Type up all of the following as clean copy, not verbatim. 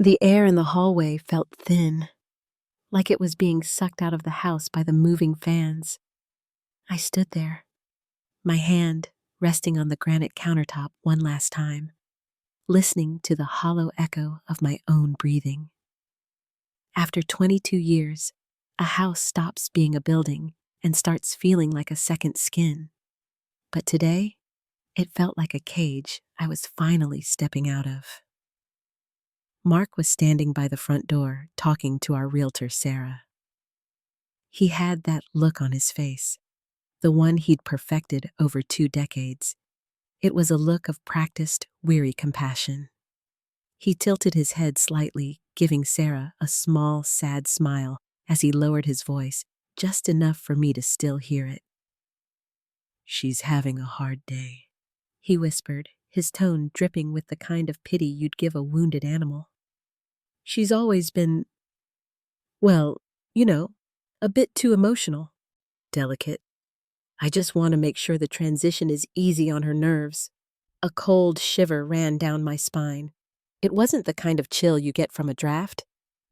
The air in the hallway felt thin, like it was being sucked out of the house by the moving fans. I stood there, my hand resting on the granite countertop one last time, listening to the hollow echo of my own breathing. After 22 years, a house stops being a building and starts feeling like a second skin. But today, it felt like a cage I was finally stepping out of. Mark was standing by the front door talking to our realtor, Sarah. He had that look on his face, the one he'd perfected over 2 decades. It was a look of practiced, weary compassion. He tilted his head slightly, giving Sarah a small, sad smile as he lowered his voice, just enough for me to still hear it. "She's having a hard day," he whispered, his tone dripping with the kind of pity you'd give a wounded animal. "She's always been, well, a bit too emotional, delicate. I just want to make sure the transition is easy on her nerves." A cold shiver ran down my spine. It wasn't the kind of chill you get from a draft.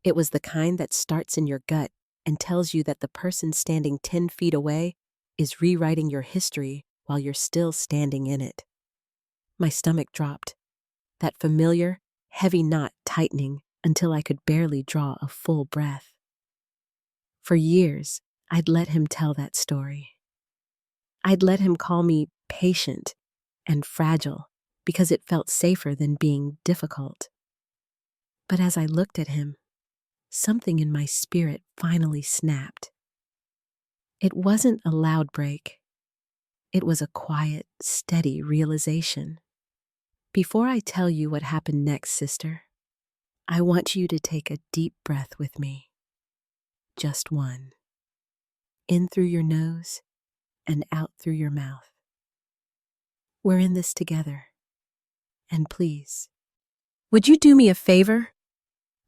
It was the kind that starts in your gut and tells you that the person standing 10 feet away is rewriting your history while you're still standing in it. My stomach dropped, that familiar, heavy knot tightening until I could barely draw a full breath. For years, I'd let him tell that story. I'd let him call me patient and fragile because it felt safer than being difficult. But as I looked at him, something in my spirit finally snapped. It wasn't a loud break. It was a quiet, steady realization. Before I tell you what happened next, sister, I want you to take a deep breath with me. Just one. In through your nose and out through your mouth. We're in this together. And please, would you do me a favor?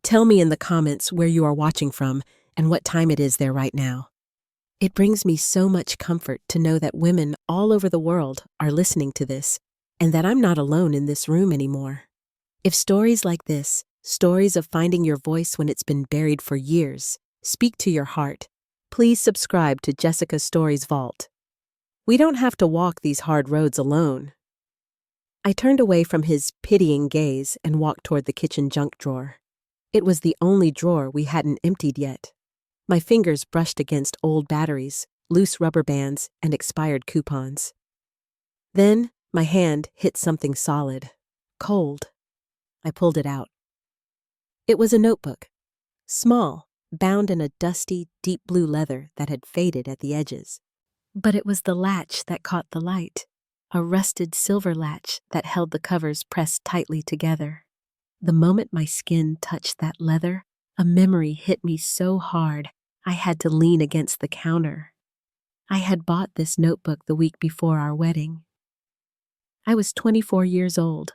Tell me in the comments where you are watching from and what time it is there right now. It brings me so much comfort to know that women all over the world are listening to this and that I'm not alone in this room anymore. If stories like this, stories of finding your voice when it's been buried for years, speak to your heart, please subscribe to Jessica's Stories Vault. We don't have to walk these hard roads alone. I turned away from his pitying gaze and walked toward the kitchen junk drawer. It was the only drawer we hadn't emptied yet. My fingers brushed against old batteries, loose rubber bands, and expired coupons. Then my hand hit something solid, cold. I pulled it out. It was a notebook, small, bound in a dusty, deep blue leather that had faded at the edges. But it was the latch that caught the light, a rusted silver latch that held the covers pressed tightly together. The moment my skin touched that leather, a memory hit me so hard I had to lean against the counter. I had bought this notebook the week before our wedding. I was 24 years old,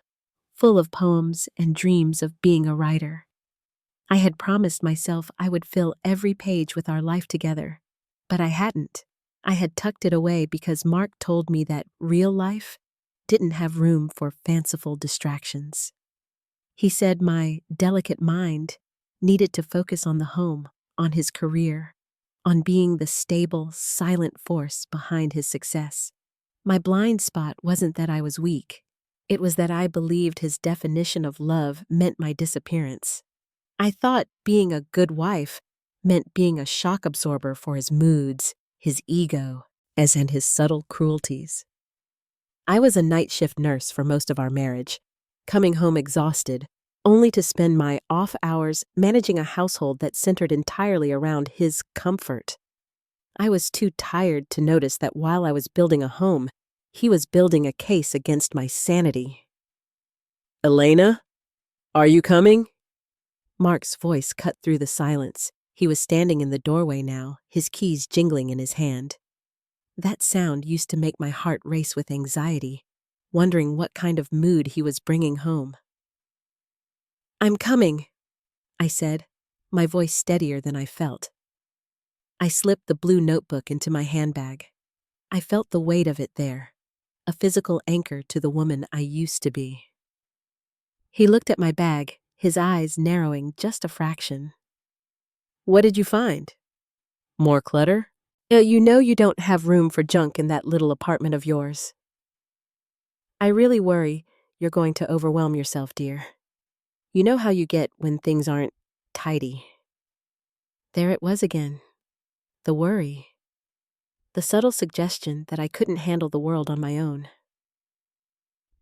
full of poems and dreams of being a writer. I had promised myself I would fill every page with our life together, but I hadn't. I had tucked it away because Mark told me that real life didn't have room for fanciful distractions. He said my delicate mind needed to focus on the home, on his career, on being the stable, silent force behind his success. My blind spot wasn't that I was weak. It was that I believed his definition of love meant my disappearance. I thought being a good wife meant being a shock absorber for his moods, his ego, and his subtle cruelties. I was a night shift nurse for most of our marriage, coming home exhausted, only to spend my off hours managing a household that centered entirely around his comfort. I was too tired to notice that while I was building a home, he was building a case against my sanity. "Elena, are you coming?" Mark's voice cut through the silence. He was standing in the doorway now, his keys jingling in his hand. That sound used to make my heart race with anxiety, wondering what kind of mood he was bringing home. "I'm coming," I said, my voice steadier than I felt. I slipped the blue notebook into my handbag. I felt the weight of it there, a physical anchor to the woman I used to be. He looked at my bag, his eyes narrowing just a fraction. "What did you find? More clutter? You know you don't have room for junk in that little apartment of yours. I really worry you're going to overwhelm yourself, dear. You know how you get when things aren't tidy." There it was again. The worry. The subtle suggestion that I couldn't handle the world on my own.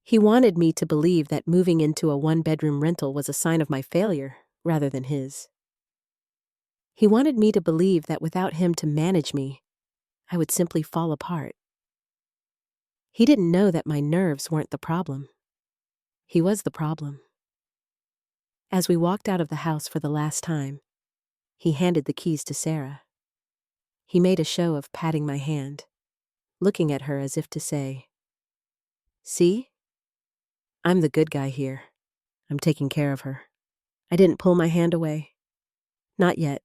He wanted me to believe that moving into a one-bedroom rental was a sign of my failure rather than his. He wanted me to believe that without him to manage me, I would simply fall apart. He didn't know that my nerves weren't the problem. He was the problem. As we walked out of the house for the last time, he handed the keys to Sarah. He made a show of patting my hand, looking at her as if to say, "See? I'm the good guy here. I'm taking care of her. I didn't pull my hand away. Not yet.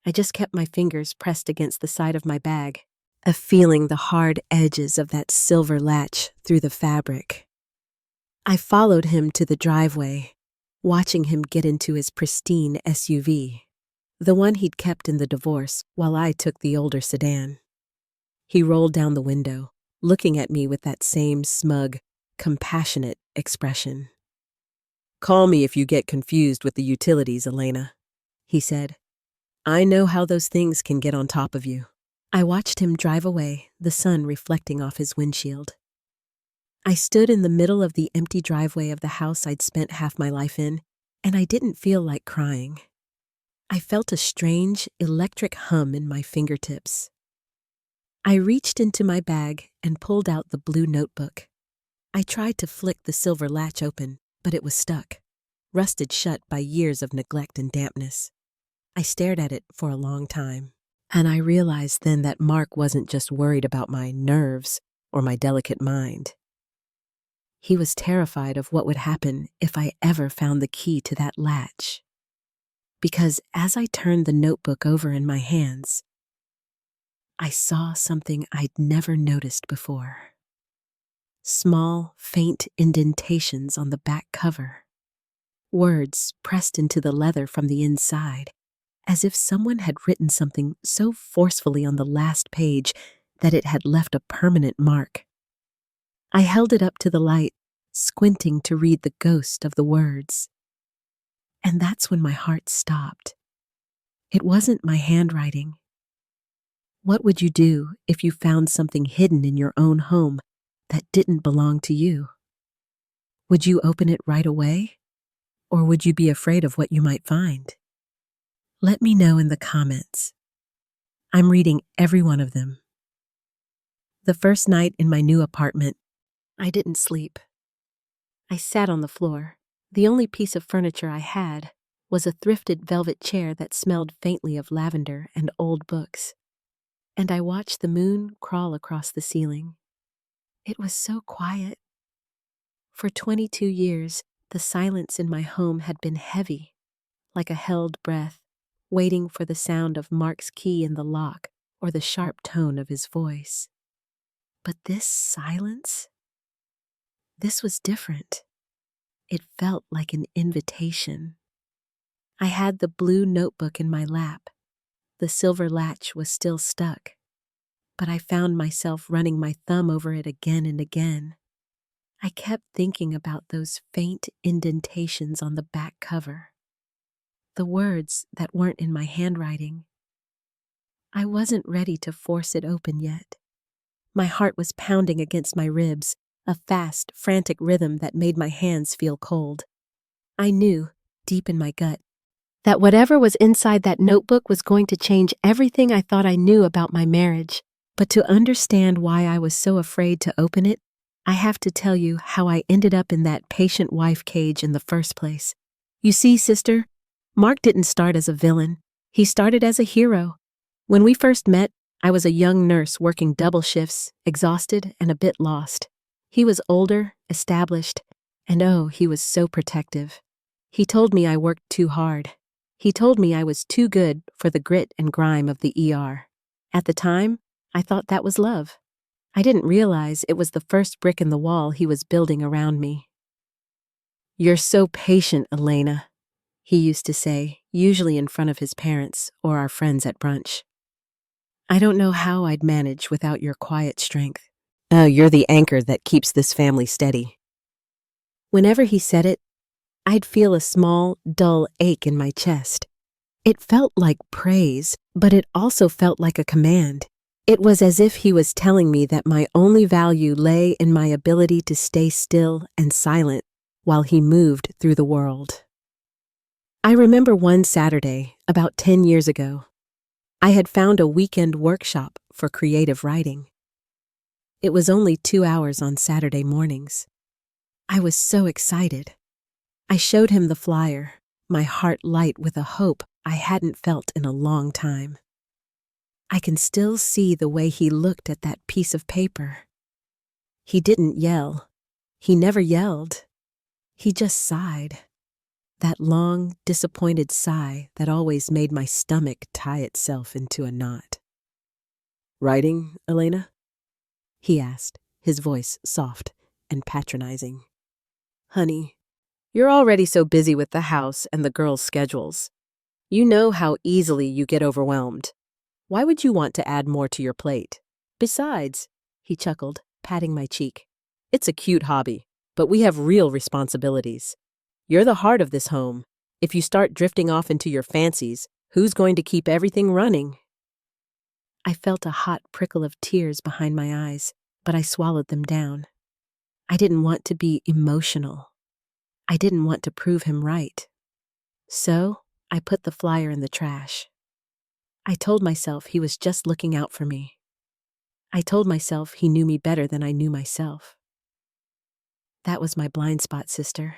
I just kept my fingers pressed against the side of my bag, feeling the hard edges of that silver latch through the fabric. I followed him to the driveway, watching him get into his pristine SUV, the one he'd kept in the divorce while I took the older sedan. He rolled down the window, looking at me with that same smug, compassionate expression. "Call me if you get confused with the utilities, Elena," he said. "I know how those things can get on top of you." I watched him drive away, the sun reflecting off his windshield. I stood in the middle of the empty driveway of the house I'd spent half my life in, and I didn't feel like crying. I felt a strange, electric hum in my fingertips. I reached into my bag and pulled out the blue notebook. I tried to flick the silver latch open, but it was stuck, rusted shut by years of neglect and dampness. I stared at it for a long time, and I realized then that Mark wasn't just worried about my nerves or my delicate mind. He was terrified of what would happen if I ever found the key to that latch. Because as I turned the notebook over in my hands, I saw something I'd never noticed before. Small, faint indentations on the back cover. Words pressed into the leather from the inside, as if someone had written something so forcefully on the last page that it had left a permanent mark. I held it up to the light, squinting to read the ghost of the words. And that's when my heart stopped. It wasn't my handwriting. What would you do if you found something hidden in your own home that didn't belong to you? Would you open it right away? Or would you be afraid of what you might find? Let me know in the comments. I'm reading every one of them. The first night in my new apartment, I didn't sleep. I sat on the floor. The only piece of furniture I had was a thrifted velvet chair that smelled faintly of lavender and old books. And I watched the moon crawl across the ceiling. It was so quiet. For 22 years, the silence in my home had been heavy, like a held breath, waiting for the sound of Mark's key in the lock or the sharp tone of his voice. But this silence? This was different. It felt like an invitation. I had the blue notebook in my lap. The silver latch was still stuck, but I found myself running my thumb over it again and again. I kept thinking about those faint indentations on the back cover, the words that weren't in my handwriting. I wasn't ready to force it open yet. My heart was pounding against my ribs, a fast, frantic rhythm that made my hands feel cold. I knew, deep in my gut, that whatever was inside that notebook was going to change everything I thought I knew about my marriage. But to understand why I was so afraid to open it, I have to tell you how I ended up in that patient wife cage in the first place. You see, sister, Mark didn't start as a villain. He started as a hero. When we first met, I was a young nurse working double shifts, exhausted and a bit lost. He was older, established, and oh, he was so protective. He told me I worked too hard. He told me I was too good for the grit and grime of the ER. At the time, I thought that was love. I didn't realize it was the first brick in the wall he was building around me. "You're so patient, Elena," he used to say, usually in front of his parents or our friends at brunch. "I don't know how I'd manage without your quiet strength. Oh, you're the anchor that keeps this family steady." Whenever he said it, I'd feel a small, dull ache in my chest. It felt like praise, but it also felt like a command. It was as if he was telling me that my only value lay in my ability to stay still and silent while he moved through the world. I remember one Saturday, about 10 years ago, I had found a weekend workshop for creative writing. It was only 2 hours on Saturday mornings. I was so excited. I showed him the flyer, my heart light with a hope I hadn't felt in a long time. I can still see the way he looked at that piece of paper. He didn't yell. He never yelled. He just sighed. That long, disappointed sigh that always made my stomach tie itself into a knot. "Writing, Elena?" he asked, his voice soft and patronizing. "Honey, you're already so busy with the house and the girls' schedules. You know how easily you get overwhelmed. Why would you want to add more to your plate? Besides," he chuckled, patting my cheek, "it's a cute hobby, but we have real responsibilities. You're the heart of this home. If you start drifting off into your fancies, who's going to keep everything running?" I felt a hot prickle of tears behind my eyes, but I swallowed them down. I didn't want to be emotional. I didn't want to prove him right. So I put the flyer in the trash. I told myself he was just looking out for me. I told myself he knew me better than I knew myself. That was my blind spot, sister.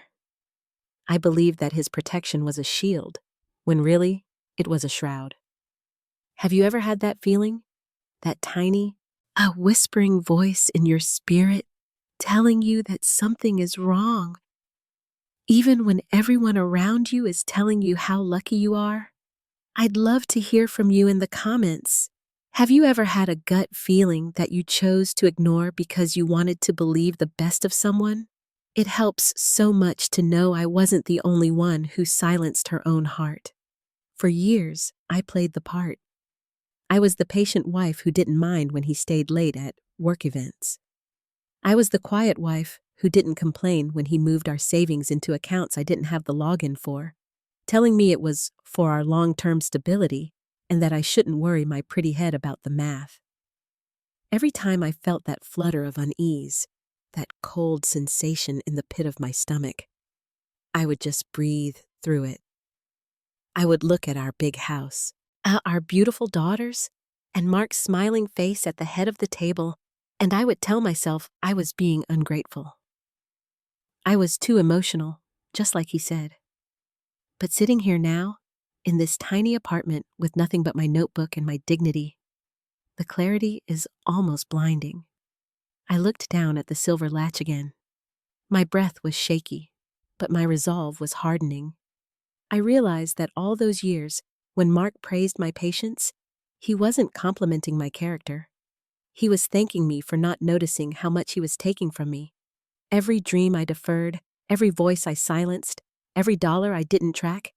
I believed that his protection was a shield, when really, it was a shroud. Have you ever had that feeling? That tiny, a whispering voice in your spirit telling you that something is wrong, even when everyone around you is telling you how lucky you are? I'd love to hear from you in the comments. Have you ever had a gut feeling that you chose to ignore because you wanted to believe the best of someone? It helps so much to know I wasn't the only one who silenced her own heart. For years, I played the part. I was the patient wife who didn't mind when he stayed late at work events. I was the quiet wife who didn't complain when he moved our savings into accounts I didn't have the login for, telling me it was for our long-term stability and that I shouldn't worry my pretty head about the math. Every time I felt that flutter of unease, that cold sensation in the pit of my stomach, I would just breathe through it. I would look at our big house, our beautiful daughters, and Mark's smiling face at the head of the table, and I would tell myself I was being ungrateful. I was too emotional, just like he said. But sitting here now, in this tiny apartment with nothing but my notebook and my dignity, the clarity is almost blinding. I looked down at the silver latch again. My breath was shaky, but my resolve was hardening. I realized that all those years, when Mark praised my patience, he wasn't complimenting my character. He was thanking me for not noticing how much he was taking from me. Every dream I deferred, every voice I silenced, every dollar I didn't track,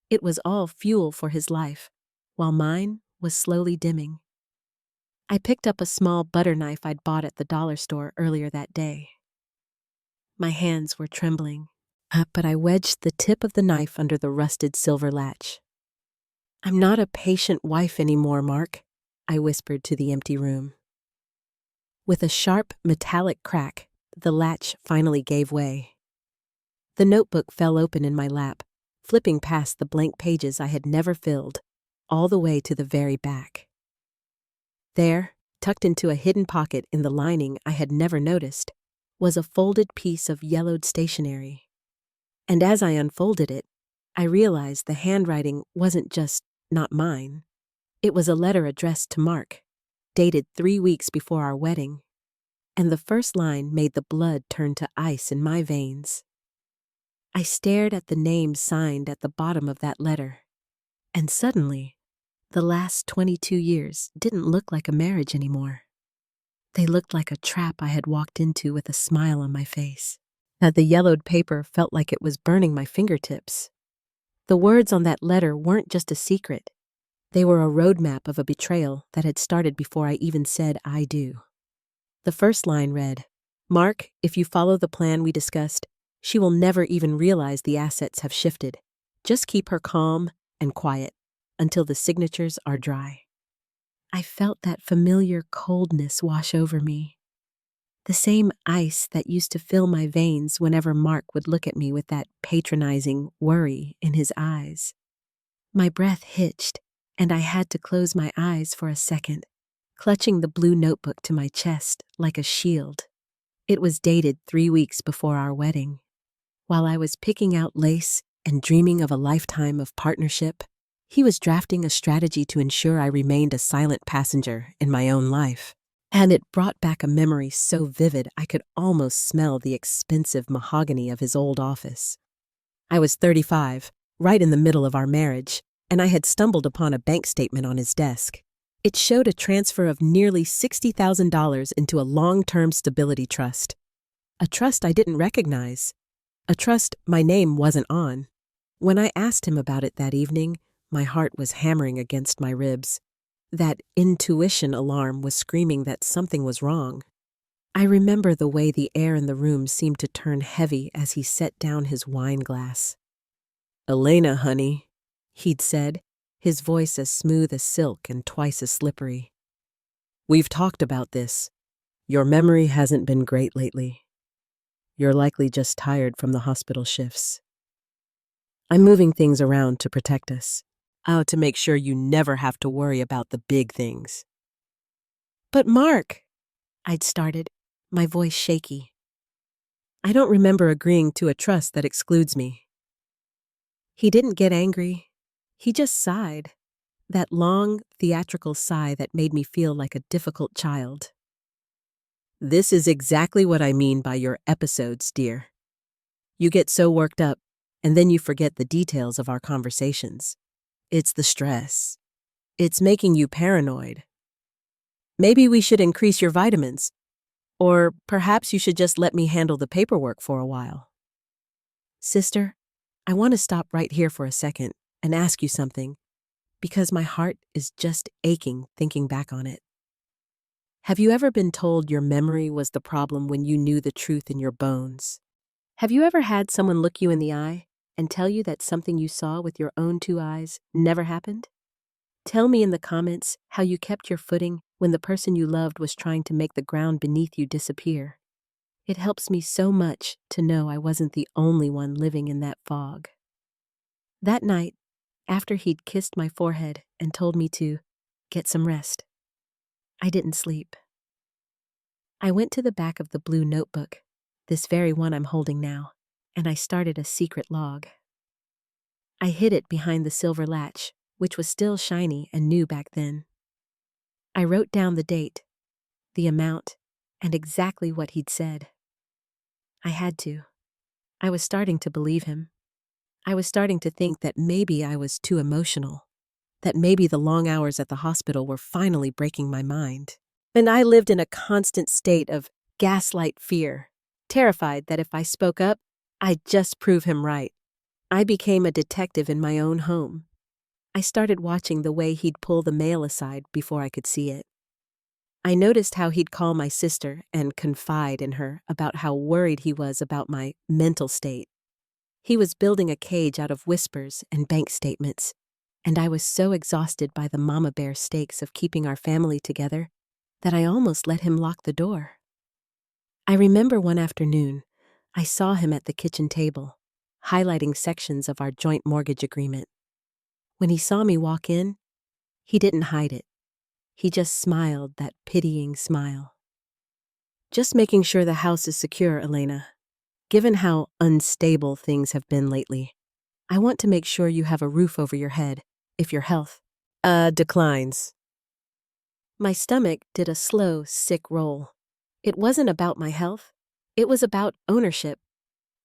it was all fuel for his life, while mine was slowly dimming. I picked up a small butter knife I'd bought at the dollar store earlier that day. My hands were trembling, but I wedged the tip of the knife under the rusted silver latch. "I'm not a patient wife anymore, Mark," I whispered to the empty room. With a sharp, metallic crack, the latch finally gave way. The notebook fell open in my lap, flipping past the blank pages I had never filled, all the way to the very back. There, tucked into a hidden pocket in the lining I had never noticed, was a folded piece of yellowed stationery. And as I unfolded it, I realized the handwriting wasn't just not mine. It was a letter addressed to Mark, dated 3 weeks before our wedding, and the first line made the blood turn to ice in my veins. I stared at the name signed at the bottom of that letter, and suddenly, the last 22 years didn't look like a marriage anymore. They looked like a trap I had walked into with a smile on my face. The yellowed paper felt like it was burning my fingertips. The words on that letter weren't just a secret. They were a roadmap of a betrayal that had started before I even said I do. The first line read, "Mark, if you follow the plan we discussed, she will never even realize the assets have shifted. Just keep her calm and quiet until the signatures are dry." I felt that familiar coldness wash over me. The same ice that used to fill my veins whenever Mark would look at me with that patronizing worry in his eyes. My breath hitched, and I had to close my eyes for a second, clutching the blue notebook to my chest like a shield. It was dated 3 weeks before our wedding. While I was picking out lace and dreaming of a lifetime of partnership, he was drafting a strategy to ensure I remained a silent passenger in my own life. And it brought back a memory so vivid I could almost smell the expensive mahogany of his old office. I was 35, right in the middle of our marriage, and I had stumbled upon a bank statement on his desk. It showed a transfer of nearly $60,000 into a long-term stability trust. A trust I didn't recognize. A trust my name wasn't on. When I asked him about it that evening, my heart was hammering against my ribs. That intuition alarm was screaming that something was wrong. I remember the way the air in the room seemed to turn heavy as he set down his wine glass. "Elena, honey," he'd said, his voice as smooth as silk and twice as slippery. "We've talked about this. Your memory hasn't been great lately. You're likely just tired from the hospital shifts. I'm moving things around to protect us. To make sure you never have to worry about the big things." "But Mark," I'd started, my voice shaky. "I don't remember agreeing to a trust that excludes me." He didn't get angry. He just sighed, that long, theatrical sigh that made me feel like a difficult child. "This is exactly what I mean by your episodes, dear. You get so worked up, and then you forget the details of our conversations. It's the stress. It's making you paranoid. Maybe we should increase your vitamins. Or perhaps you should just let me handle the paperwork for a while." "Sister, I want to stop right here for a second and ask you something, because my heart is just aching thinking back on it. Have you ever been told your memory was the problem when you knew the truth in your bones? Have you ever had someone look you in the eye and tell you that something you saw with your own 2 eyes never happened? Tell me in the comments how you kept your footing when the person you loved was trying to make the ground beneath you disappear. It helps me so much to know I wasn't the only one living in that fog." That night, after he'd kissed my forehead and told me to get some rest, I didn't sleep. I went to the back of the blue notebook, this very one I'm holding now, and I started a secret log. I hid it behind the silver latch, which was still shiny and new back then. I wrote down the date, the amount, and exactly what he'd said. I had to. I was starting to believe him. I was starting to think that maybe I was too emotional, that maybe the long hours at the hospital were finally breaking my mind. And I lived in a constant state of gaslight fear, terrified that if I spoke up, I'd just prove him right. I became a detective in my own home. I started watching the way he'd pull the mail aside before I could see it. I noticed how he'd call my sister and confide in her about how worried he was about my mental state. He was building a cage out of whispers and bank statements, and I was so exhausted by the mama bear stakes of keeping our family together that I almost let him lock the door. I remember one afternoon, I saw him at the kitchen table, highlighting sections of our joint mortgage agreement. When he saw me walk in, he didn't hide it. He just smiled that pitying smile. "Just making sure the house is secure, Elena. Given how unstable things have been lately, I want to make sure you have a roof over your head if your health declines." My stomach did a slow, sick roll. It wasn't about my health. It was about ownership.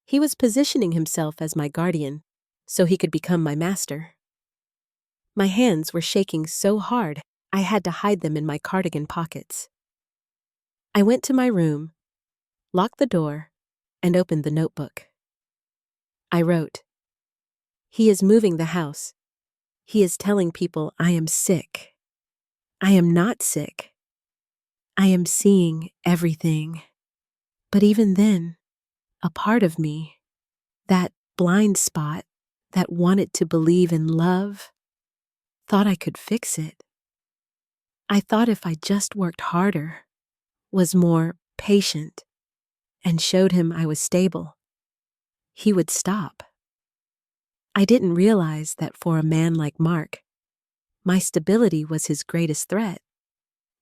He was positioning himself as my guardian so he could become my master. My hands were shaking so hard I had to hide them in my cardigan pockets. I went to my room, locked the door, and opened the notebook. I wrote, "He is moving the house. He is telling people I am sick. I am not sick. I am seeing everything. But even then, a part of me, that blind spot that wanted to believe in love, thought I could fix it. I thought if I just worked harder, was more patient, and showed him I was stable, he would stop. I didn't realize that for a man like Mark, my stability was his greatest threat.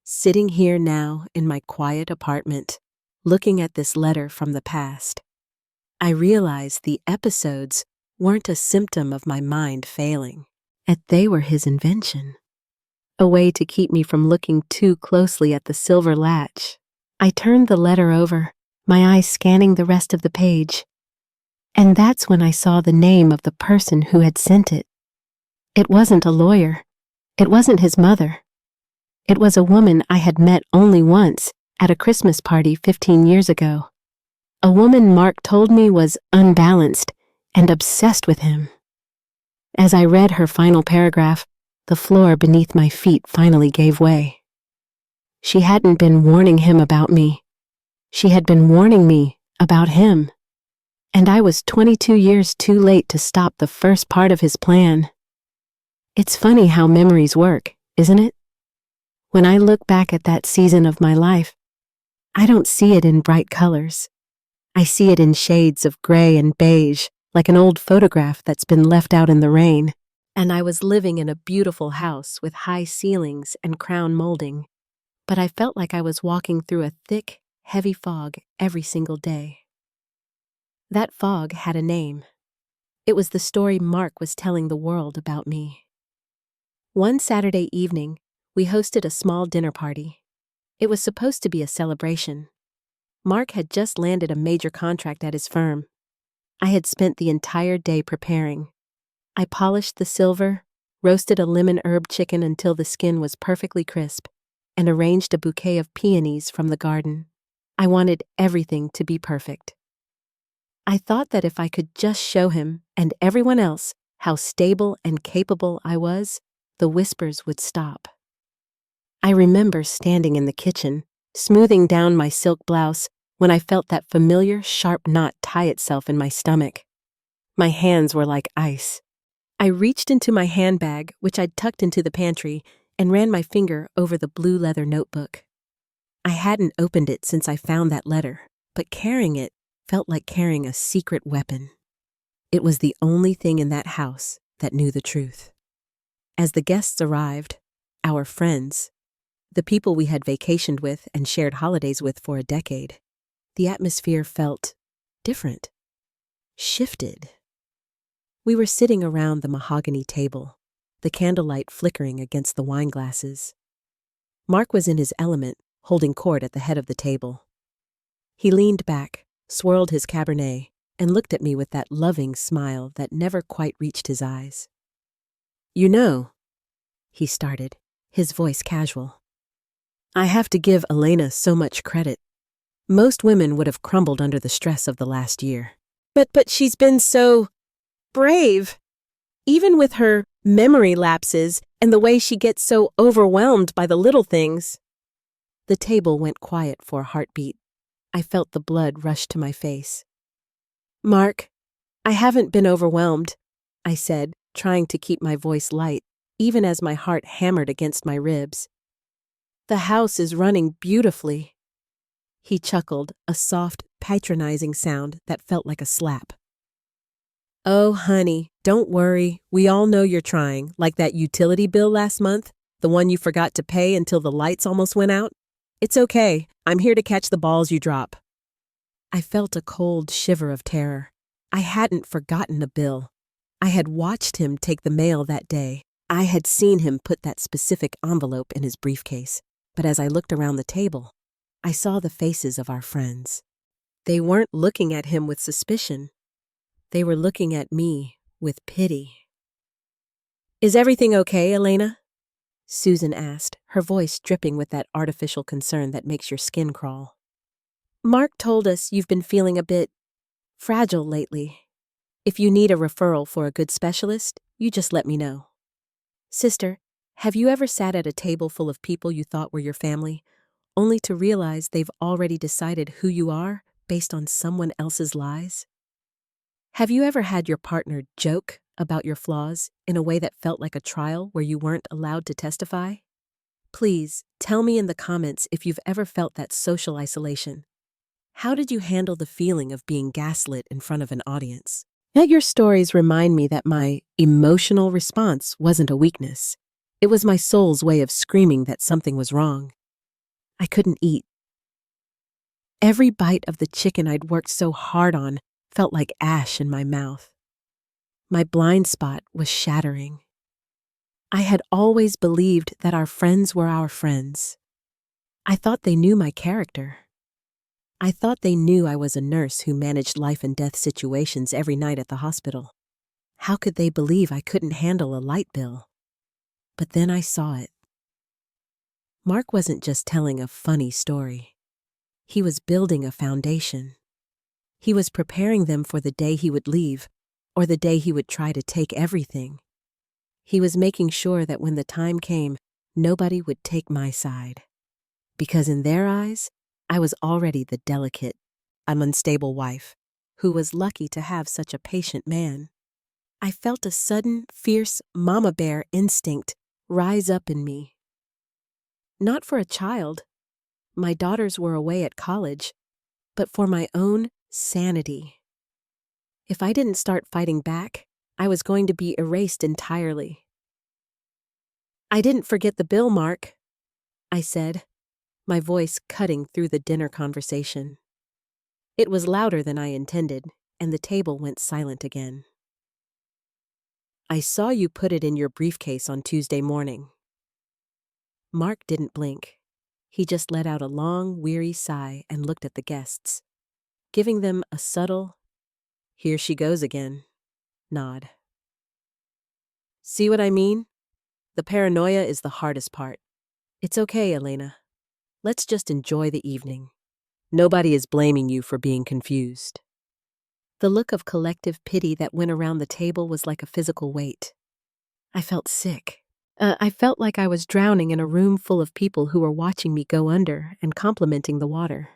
Sitting here now in my quiet apartment, looking at this letter from the past, I realized the episodes weren't a symptom of my mind failing, and they were his invention. A way to keep me from looking too closely at the silver latch. I turned the letter over, my eyes scanning the rest of the page. And that's when I saw the name of the person who had sent it. It wasn't a lawyer. It wasn't his mother. It was a woman I had met only once at a Christmas party 15 years ago. A woman Mark told me was unbalanced and obsessed with him. As I read her final paragraph, the floor beneath my feet finally gave way. She hadn't been warning him about me. She had been warning me about him. And I was 22 years too late to stop the first part of his plan. It's funny how memories work, isn't it? When I look back at that season of my life, I don't see it in bright colors. I see it in shades of gray and beige, like an old photograph that's been left out in the rain. And I was living in a beautiful house with high ceilings and crown molding, but I felt like I was walking through a thick, heavy fog every single day. That fog had a name. It was the story Mark was telling the world about me. One Saturday evening, we hosted a small dinner party. It was supposed to be a celebration. Mark had just landed a major contract at his firm. I had spent the entire day preparing. I polished the silver, roasted a lemon herb chicken until the skin was perfectly crisp, and arranged a bouquet of peonies from the garden. I wanted everything to be perfect. I thought that if I could just show him and everyone else how stable and capable I was, the whispers would stop. I remember standing in the kitchen, smoothing down my silk blouse, when I felt that familiar, sharp knot tie itself in my stomach. My hands were like ice. I reached into my handbag, which I'd tucked into the pantry, and ran my finger over the blue leather notebook. I hadn't opened it since I found that letter, but carrying it felt like carrying a secret weapon. It was the only thing in that house that knew the truth. As the guests arrived, our friends, the people we had vacationed with and shared holidays with for a decade, the atmosphere felt different, shifted. We were sitting around the mahogany table, the candlelight flickering against the wine glasses. Mark was in his element, holding court at the head of the table. He leaned back, swirled his Cabernet, and looked at me with that loving smile that never quite reached his eyes. "You know," he started, his voice casual, "I have to give Elena so much credit. Most women would have crumbled under the stress of the last year. But she's been so brave. Even with her memory lapses and the way she gets so overwhelmed by the little things." The table went quiet for a heartbeat. I felt the blood rush to my face. "Mark, I haven't been overwhelmed," I said, trying to keep my voice light, even as my heart hammered against my ribs. "The house is running beautifully." He chuckled, a soft, patronizing sound that felt like a slap. "Oh, honey, don't worry. We all know you're trying, like that utility bill last month, the one you forgot to pay until the lights almost went out. It's okay. I'm here to catch the balls you drop." I felt a cold shiver of terror. I hadn't forgotten a bill. I had watched him take the mail that day. I had seen him put that specific envelope in his briefcase. But as I looked around the table, I saw the faces of our friends. They weren't looking at him with suspicion. They were looking at me with pity. "Is everything okay, Elena?" Susan asked, her voice dripping with that artificial concern that makes your skin crawl. "Mark told us you've been feeling a bit fragile lately. If you need a referral for a good specialist, you just let me know. Sister, have you ever sat at a table full of people you thought were your family, only to realize they've already decided who you are based on someone else's lies? Have you ever had your partner joke about your flaws in a way that felt like a trial where you weren't allowed to testify? Please tell me in the comments if you've ever felt that social isolation. How did you handle the feeling of being gaslit in front of an audience? Your stories remind me that my emotional response wasn't a weakness. It was my soul's way of screaming that something was wrong. I couldn't eat. Every bite of the chicken I'd worked so hard on felt like ash in my mouth. My blind spot was shattering. I had always believed that our friends were our friends. I thought they knew my character. I thought they knew I was a nurse who managed life and death situations every night at the hospital. How could they believe I couldn't handle a light bill? But then I saw it. Mark wasn't just telling a funny story. He was building a foundation. He was preparing them for the day he would leave, or the day he would try to take everything. He was making sure that when the time came, nobody would take my side. Because in their eyes, I was already the delicate, unstable wife, who was lucky to have such a patient man. I felt a sudden, fierce mama bear instinct rise up in me. Not for a child. My daughters were away at college, but for my own sanity. If I didn't start fighting back, I was going to be erased entirely. I didn't forget the bill, Mark, I said, my voice cutting through the dinner conversation. It was louder than I intended, and the table went silent again. I saw you put it in your briefcase on Tuesday morning. Mark didn't blink. He just let out a long, weary sigh and looked at the guests, giving them a subtle, "Here she goes again," nod. See what I mean? The paranoia is the hardest part. It's okay, Elena. Let's just enjoy the evening. Nobody is blaming you for being confused. The look of collective pity that went around the table was like a physical weight. I felt sick. I felt like I was drowning in a room full of people who were watching me go under and complimenting the water.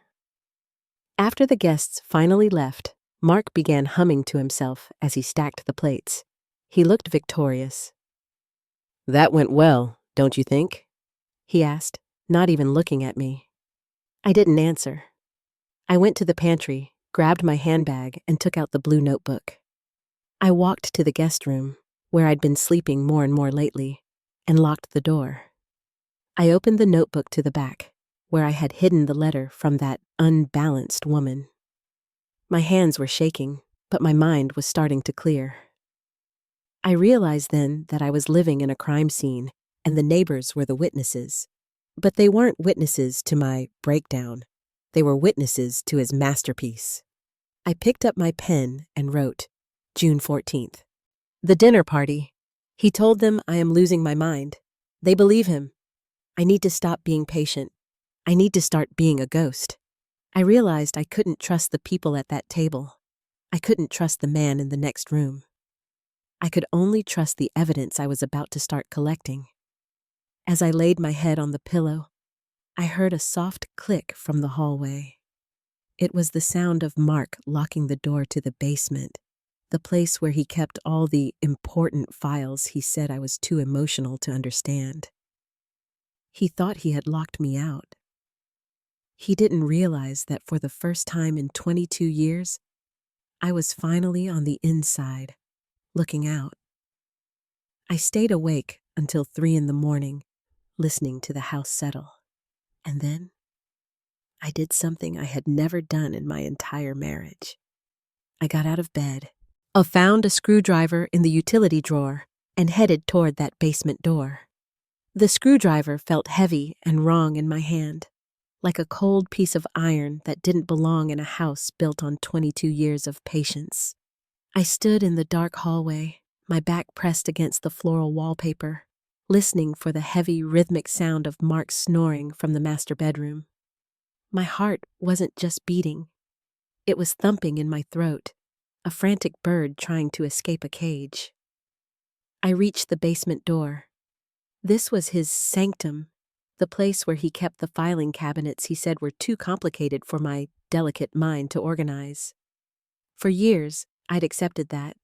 After the guests finally left, Mark began humming to himself as he stacked the plates. He looked victorious. "That went well, don't you think?" he asked, not even looking at me. I didn't answer. I went to the pantry, grabbed my handbag, and took out the blue notebook. I walked to the guest room, where I'd been sleeping more and more lately, and locked the door. I opened the notebook to the back, where I had hidden the letter from that unbalanced woman. My hands were shaking, but my mind was starting to clear. I realized then that I was living in a crime scene, and the neighbors were the witnesses. But they weren't witnesses to my breakdown. They were witnesses to his masterpiece. I picked up my pen and wrote, June 14th. The dinner party. He told them I am losing my mind. They believe him. I need to stop being patient. I need to start being a ghost. I realized I couldn't trust the people at that table. I couldn't trust the man in the next room. I could only trust the evidence I was about to start collecting. As I laid my head on the pillow, I heard a soft click from the hallway. It was the sound of Mark locking the door to the basement, the place where he kept all the important files he said I was too emotional to understand. He thought he had locked me out. He didn't realize that for the first time in 22 years, I was finally on the inside, looking out. I stayed awake until 3 a.m, listening to the house settle. And then I did something I had never done in my entire marriage. I got out of bed, found a screwdriver in the utility drawer, and headed toward that basement door. The screwdriver felt heavy and wrong in my hand, like a cold piece of iron that didn't belong in a house built on 22 years of patience. I stood in the dark hallway, my back pressed against the floral wallpaper, listening for the heavy, rhythmic sound of Mark's snoring from the master bedroom. My heart wasn't just beating. It was thumping in my throat, a frantic bird trying to escape a cage. I reached the basement door. This was his sanctum, the place where he kept the filing cabinets he said were too complicated for my delicate mind to organize. For years, I'd accepted that.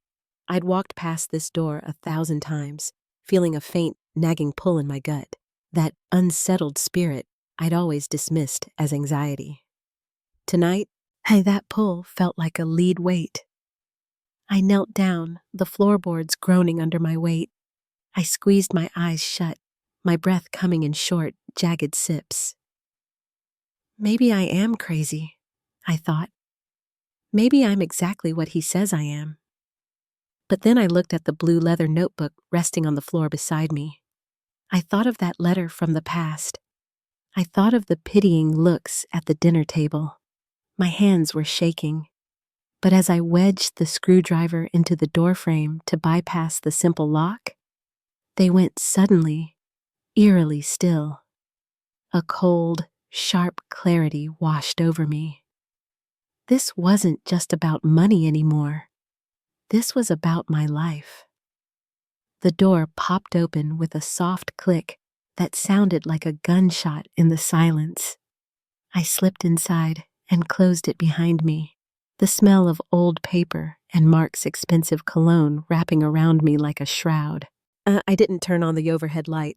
I'd walked past this door 1,000 times, feeling a faint, nagging pull in my gut, that unsettled spirit I'd always dismissed as anxiety. Tonight, that pull felt like a lead weight. I knelt down, the floorboards groaning under my weight. I squeezed my eyes shut, my breath coming in short, jagged sips. Maybe I am crazy, I thought. Maybe I'm exactly what he says I am. But then I looked at the blue leather notebook resting on the floor beside me. I thought of that letter from the past. I thought of the pitying looks at the dinner table. My hands were shaking. But as I wedged the screwdriver into the doorframe to bypass the simple lock, they went suddenly, eerily still. A cold, sharp clarity washed over me. This wasn't just about money anymore. This was about my life. The door popped open with a soft click that sounded like a gunshot in the silence. I slipped inside and closed it behind me, the smell of old paper and Mark's expensive cologne wrapping around me like a shroud. I didn't turn on the overhead light.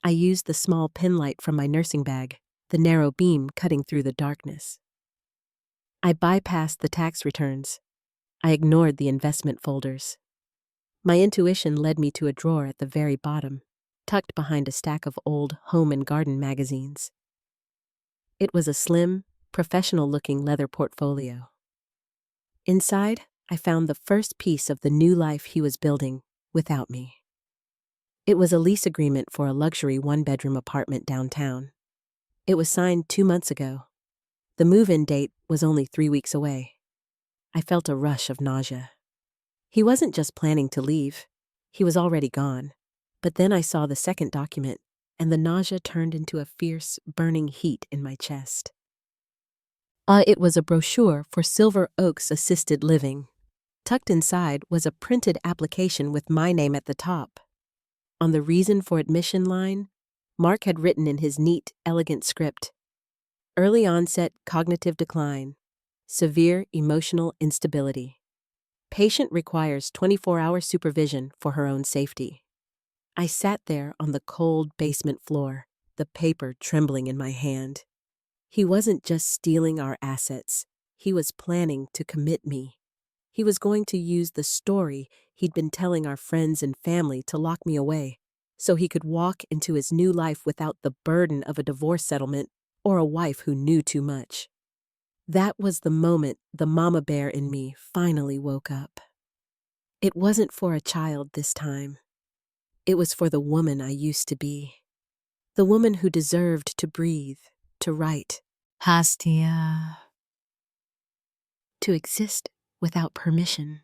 I used the small pin light from my nursing bag, the narrow beam cutting through the darkness. I bypassed the tax returns. I ignored the investment folders. My intuition led me to a drawer at the very bottom, tucked behind a stack of old home and garden magazines. It was a slim, professional-looking leather portfolio. Inside, I found the first piece of the new life he was building without me. It was a lease agreement for a luxury one-bedroom apartment downtown. It was signed 2 months ago. The move-in date was only 3 weeks away. I felt a rush of nausea. He wasn't just planning to leave. He was already gone. But then I saw the second document, and the nausea turned into a fierce, burning heat in my chest. It was a brochure for Silver Oaks Assisted Living. Tucked inside was a printed application with my name at the top. On the reason for admission line, Mark had written in his neat, elegant script, "Early onset cognitive decline. Severe emotional instability. Patient requires 24-hour supervision for her own safety." I sat there on the cold basement floor, the paper trembling in my hand. He wasn't just stealing our assets. He was planning to commit me. He was going to use the story he'd been telling our friends and family to lock me away, so he could walk into his new life without the burden of a divorce settlement or a wife who knew too much. That was the moment the mama bear in me finally woke up. It wasn't for a child this time. It was for the woman I used to be. The woman who deserved to breathe, to write, Hastia, to exist without permission.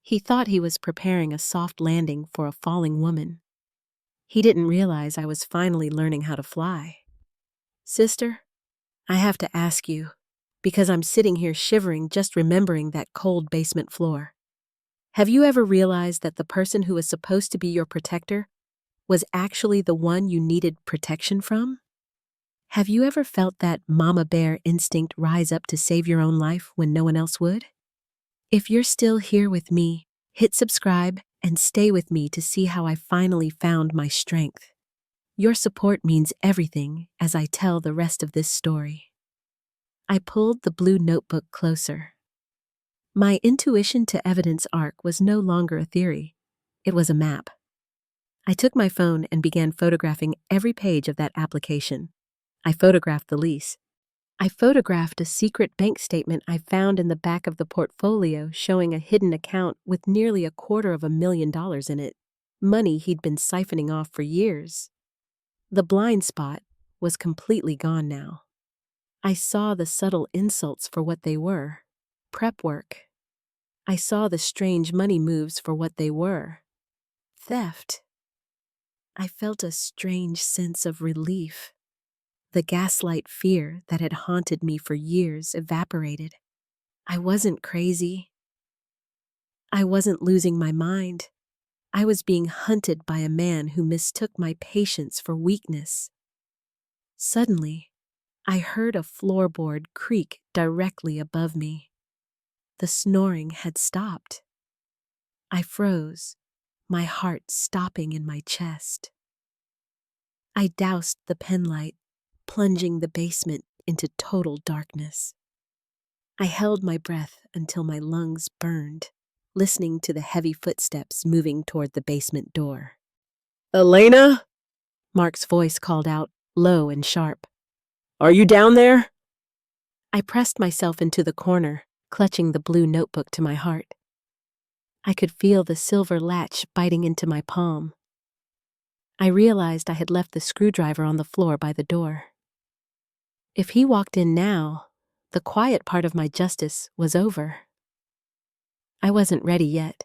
He thought he was preparing a soft landing for a falling woman. He didn't realize I was finally learning how to fly. Sister, I have to ask you, because I'm sitting here shivering just remembering that cold basement floor. Have you ever realized that the person who was supposed to be your protector was actually the one you needed protection from? Have you ever felt that mama bear instinct rise up to save your own life when no one else would? If you're still here with me, hit subscribe and stay with me to see how I finally found my strength. Your support means everything as I tell the rest of this story. I pulled the blue notebook closer. My intuition to evidence arc was no longer a theory. It was a map. I took my phone and began photographing every page of that application. I photographed the lease. I photographed a secret bank statement I found in the back of the portfolio showing a hidden account with nearly $250,000 in it, money he'd been siphoning off for years. The blind spot was completely gone now. I saw the subtle insults for what they were, prep work. I saw the strange money moves for what they were, theft. I felt a strange sense of relief. The gaslight fear that had haunted me for years evaporated. I wasn't crazy. I wasn't losing my mind. I was being hunted by a man who mistook my patience for weakness. Suddenly, I heard a floorboard creak directly above me. The snoring had stopped. I froze, my heart stopping in my chest. I doused the penlight, plunging the basement into total darkness. I held my breath until my lungs burned, listening to the heavy footsteps moving toward the basement door. "Elena?" Mark's voice called out, low and sharp. "Are you down there?" I pressed myself into the corner, clutching the blue notebook to my heart. I could feel the silver latch biting into my palm. I realized I had left the screwdriver on the floor by the door. If he walked in now, the quiet part of my justice was over. I wasn't ready yet.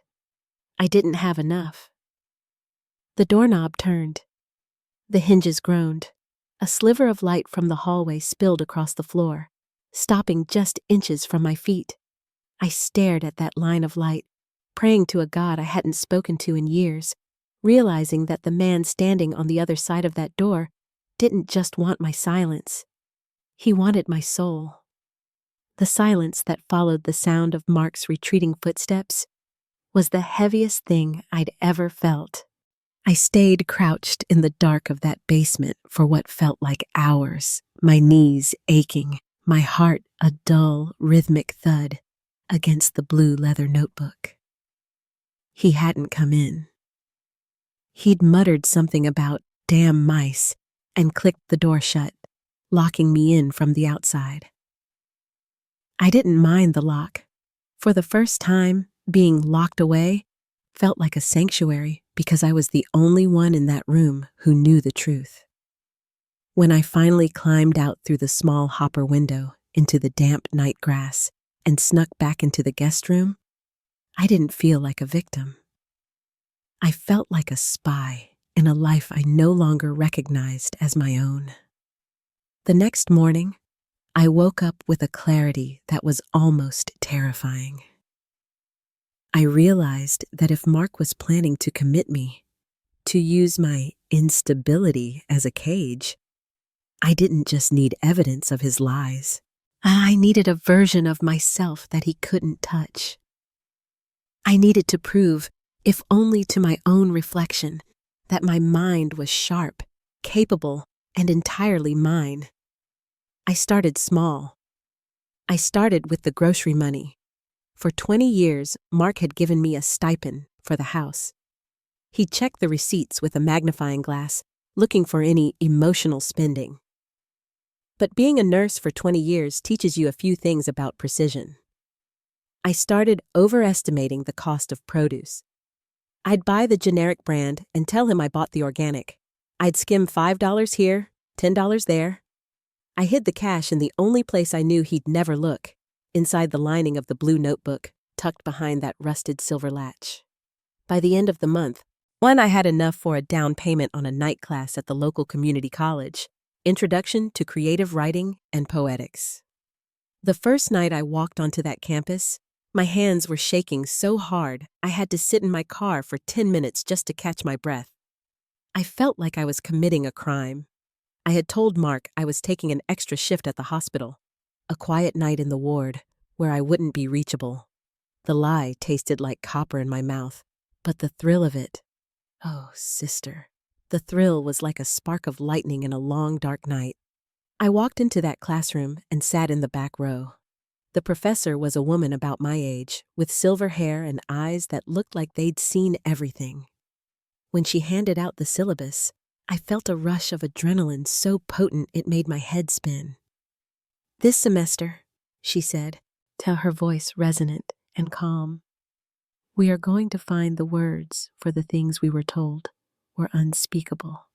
I didn't have enough. The doorknob turned. The hinges groaned. A sliver of light from the hallway spilled across the floor, stopping just inches from my feet. I stared at that line of light, praying to a God I hadn't spoken to in years, realizing that the man standing on the other side of that door didn't just want my silence. He wanted my soul. The silence that followed the sound of Mark's retreating footsteps was the heaviest thing I'd ever felt. I stayed crouched in the dark of that basement for what felt like hours, my knees aching, my heart a dull, rhythmic thud against the blue leather notebook. He hadn't come in. He'd muttered something about damn mice and clicked the door shut, locking me in from the outside. I didn't mind the lock. For the first time, being locked away felt like a sanctuary because I was the only one in that room who knew the truth. When I finally climbed out through the small hopper window into the damp night grass and snuck back into the guest room, I didn't feel like a victim. I felt like a spy in a life I no longer recognized as my own. The next morning, I woke up with a clarity that was almost terrifying. I realized that if Mark was planning to commit me, to use my instability as a cage, I didn't just need evidence of his lies. I needed a version of myself that he couldn't touch. I needed to prove, if only to my own reflection, that my mind was sharp, capable, and entirely mine. I started small. I started with the grocery money. For 20 years, Mark had given me a stipend for the house. He checked the receipts with a magnifying glass, looking for any emotional spending. But being a nurse for 20 years teaches you a few things about precision. I started overestimating the cost of produce. I'd buy the generic brand and tell him I bought the organic. I'd skim $5 here, $10 there. I hid the cash in the only place I knew he'd never look, inside the lining of the blue notebook, tucked behind that rusted silver latch. By the end of the month, I had enough for a down payment on a night class at the local community college, Introduction to Creative Writing and Poetics. The first night I walked onto that campus, my hands were shaking so hard I had to sit in my car for 10 minutes just to catch my breath. I felt like I was committing a crime. I had told Mark I was taking an extra shift at the hospital, a quiet night in the ward where I wouldn't be reachable. The lie tasted like copper in my mouth, but the thrill of it, oh, sister, the thrill was like a spark of lightning in a long, dark night. I walked into that classroom and sat in the back row. The professor was a woman about my age, with silver hair and eyes that looked like they'd seen everything. When she handed out the syllabus, I felt a rush of adrenaline so potent it made my head spin. "This semester," she said, her voice resonant and calm, "we are going to find the words for the things we were told were unspeakable."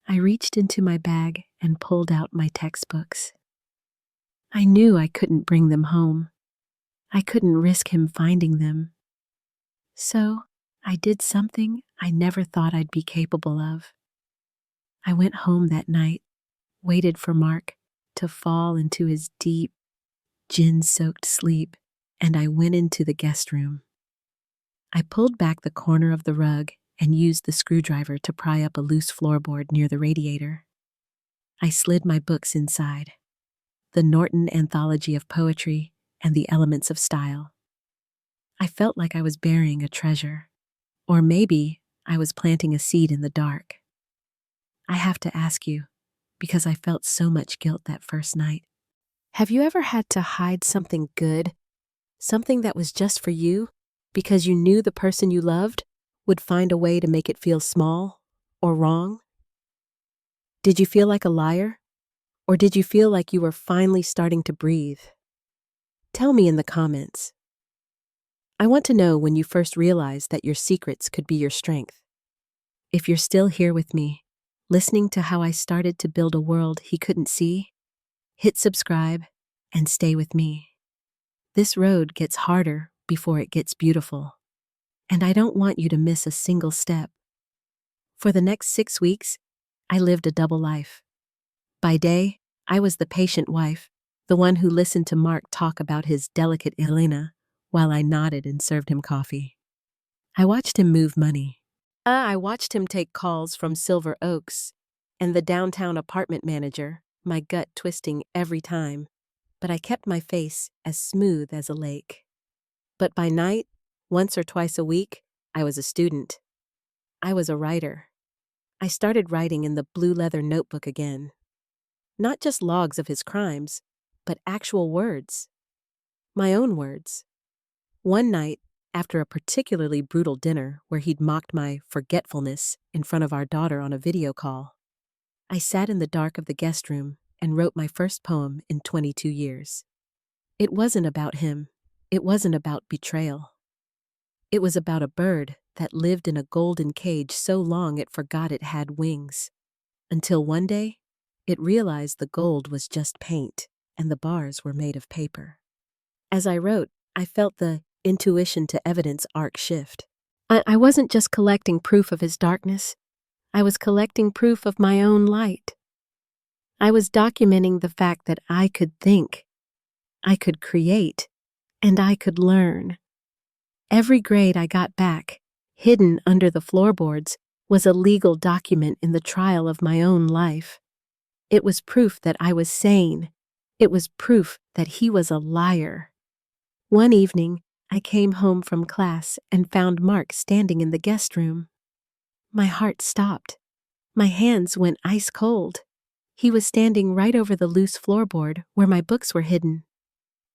I reached into my bag and pulled out my textbooks. I knew I couldn't bring them home. I couldn't risk him finding them. So I did something I never thought I'd be capable of. I went home that night, waited for Mark to fall into his deep, gin-soaked sleep, and I went into the guest room. I pulled back the corner of the rug and used the screwdriver to pry up a loose floorboard near the radiator. I slid my books inside, the Norton Anthology of Poetry and the Elements of Style. I felt like I was burying a treasure, or maybe I was planting a seed in the dark. I have to ask you, because I felt so much guilt that first night. Have you ever had to hide something good, something that was just for you, because you knew the person you loved would find a way to make it feel small or wrong? Did you feel like a liar? Or did you feel like you were finally starting to breathe? Tell me in the comments. I want to know when you first realized that your secrets could be your strength. If you're still here with me, listening to how I started to build a world he couldn't see, hit subscribe and stay with me. This road gets harder before it gets beautiful, and I don't want you to miss a single step. For the next 6 weeks, I lived a double life. By day, I was the patient wife, the one who listened to Mark talk about his delicate Elena while I nodded and served him coffee. I watched him move money. I watched him take calls from Silver Oaks and the downtown apartment manager, my gut twisting every time, but I kept my face as smooth as a lake. But by night, once or twice a week, I was a student. I was a writer. I started writing in the blue leather notebook again. Not just logs of his crimes, but actual words. My own words. One night, after a particularly brutal dinner where he'd mocked my forgetfulness in front of our daughter on a video call, I sat in the dark of the guest room and wrote my first poem in 22 years. It wasn't about him. It wasn't about betrayal. It was about a bird that lived in a golden cage so long it forgot it had wings. Until one day, it realized the gold was just paint and the bars were made of paper. As I wrote, I felt the intuition to evidence arc shift. I wasn't just collecting proof of his darkness. I was collecting proof of my own light. I was documenting the fact that I could think, I could create, and I could learn. Every grade I got back, hidden under the floorboards, was a legal document in the trial of my own life. It was proof that I was sane. It was proof that he was a liar. One evening, I came home from class and found Mark standing in the guest room. My heart stopped. My hands went ice cold. He was standing right over the loose floorboard where my books were hidden.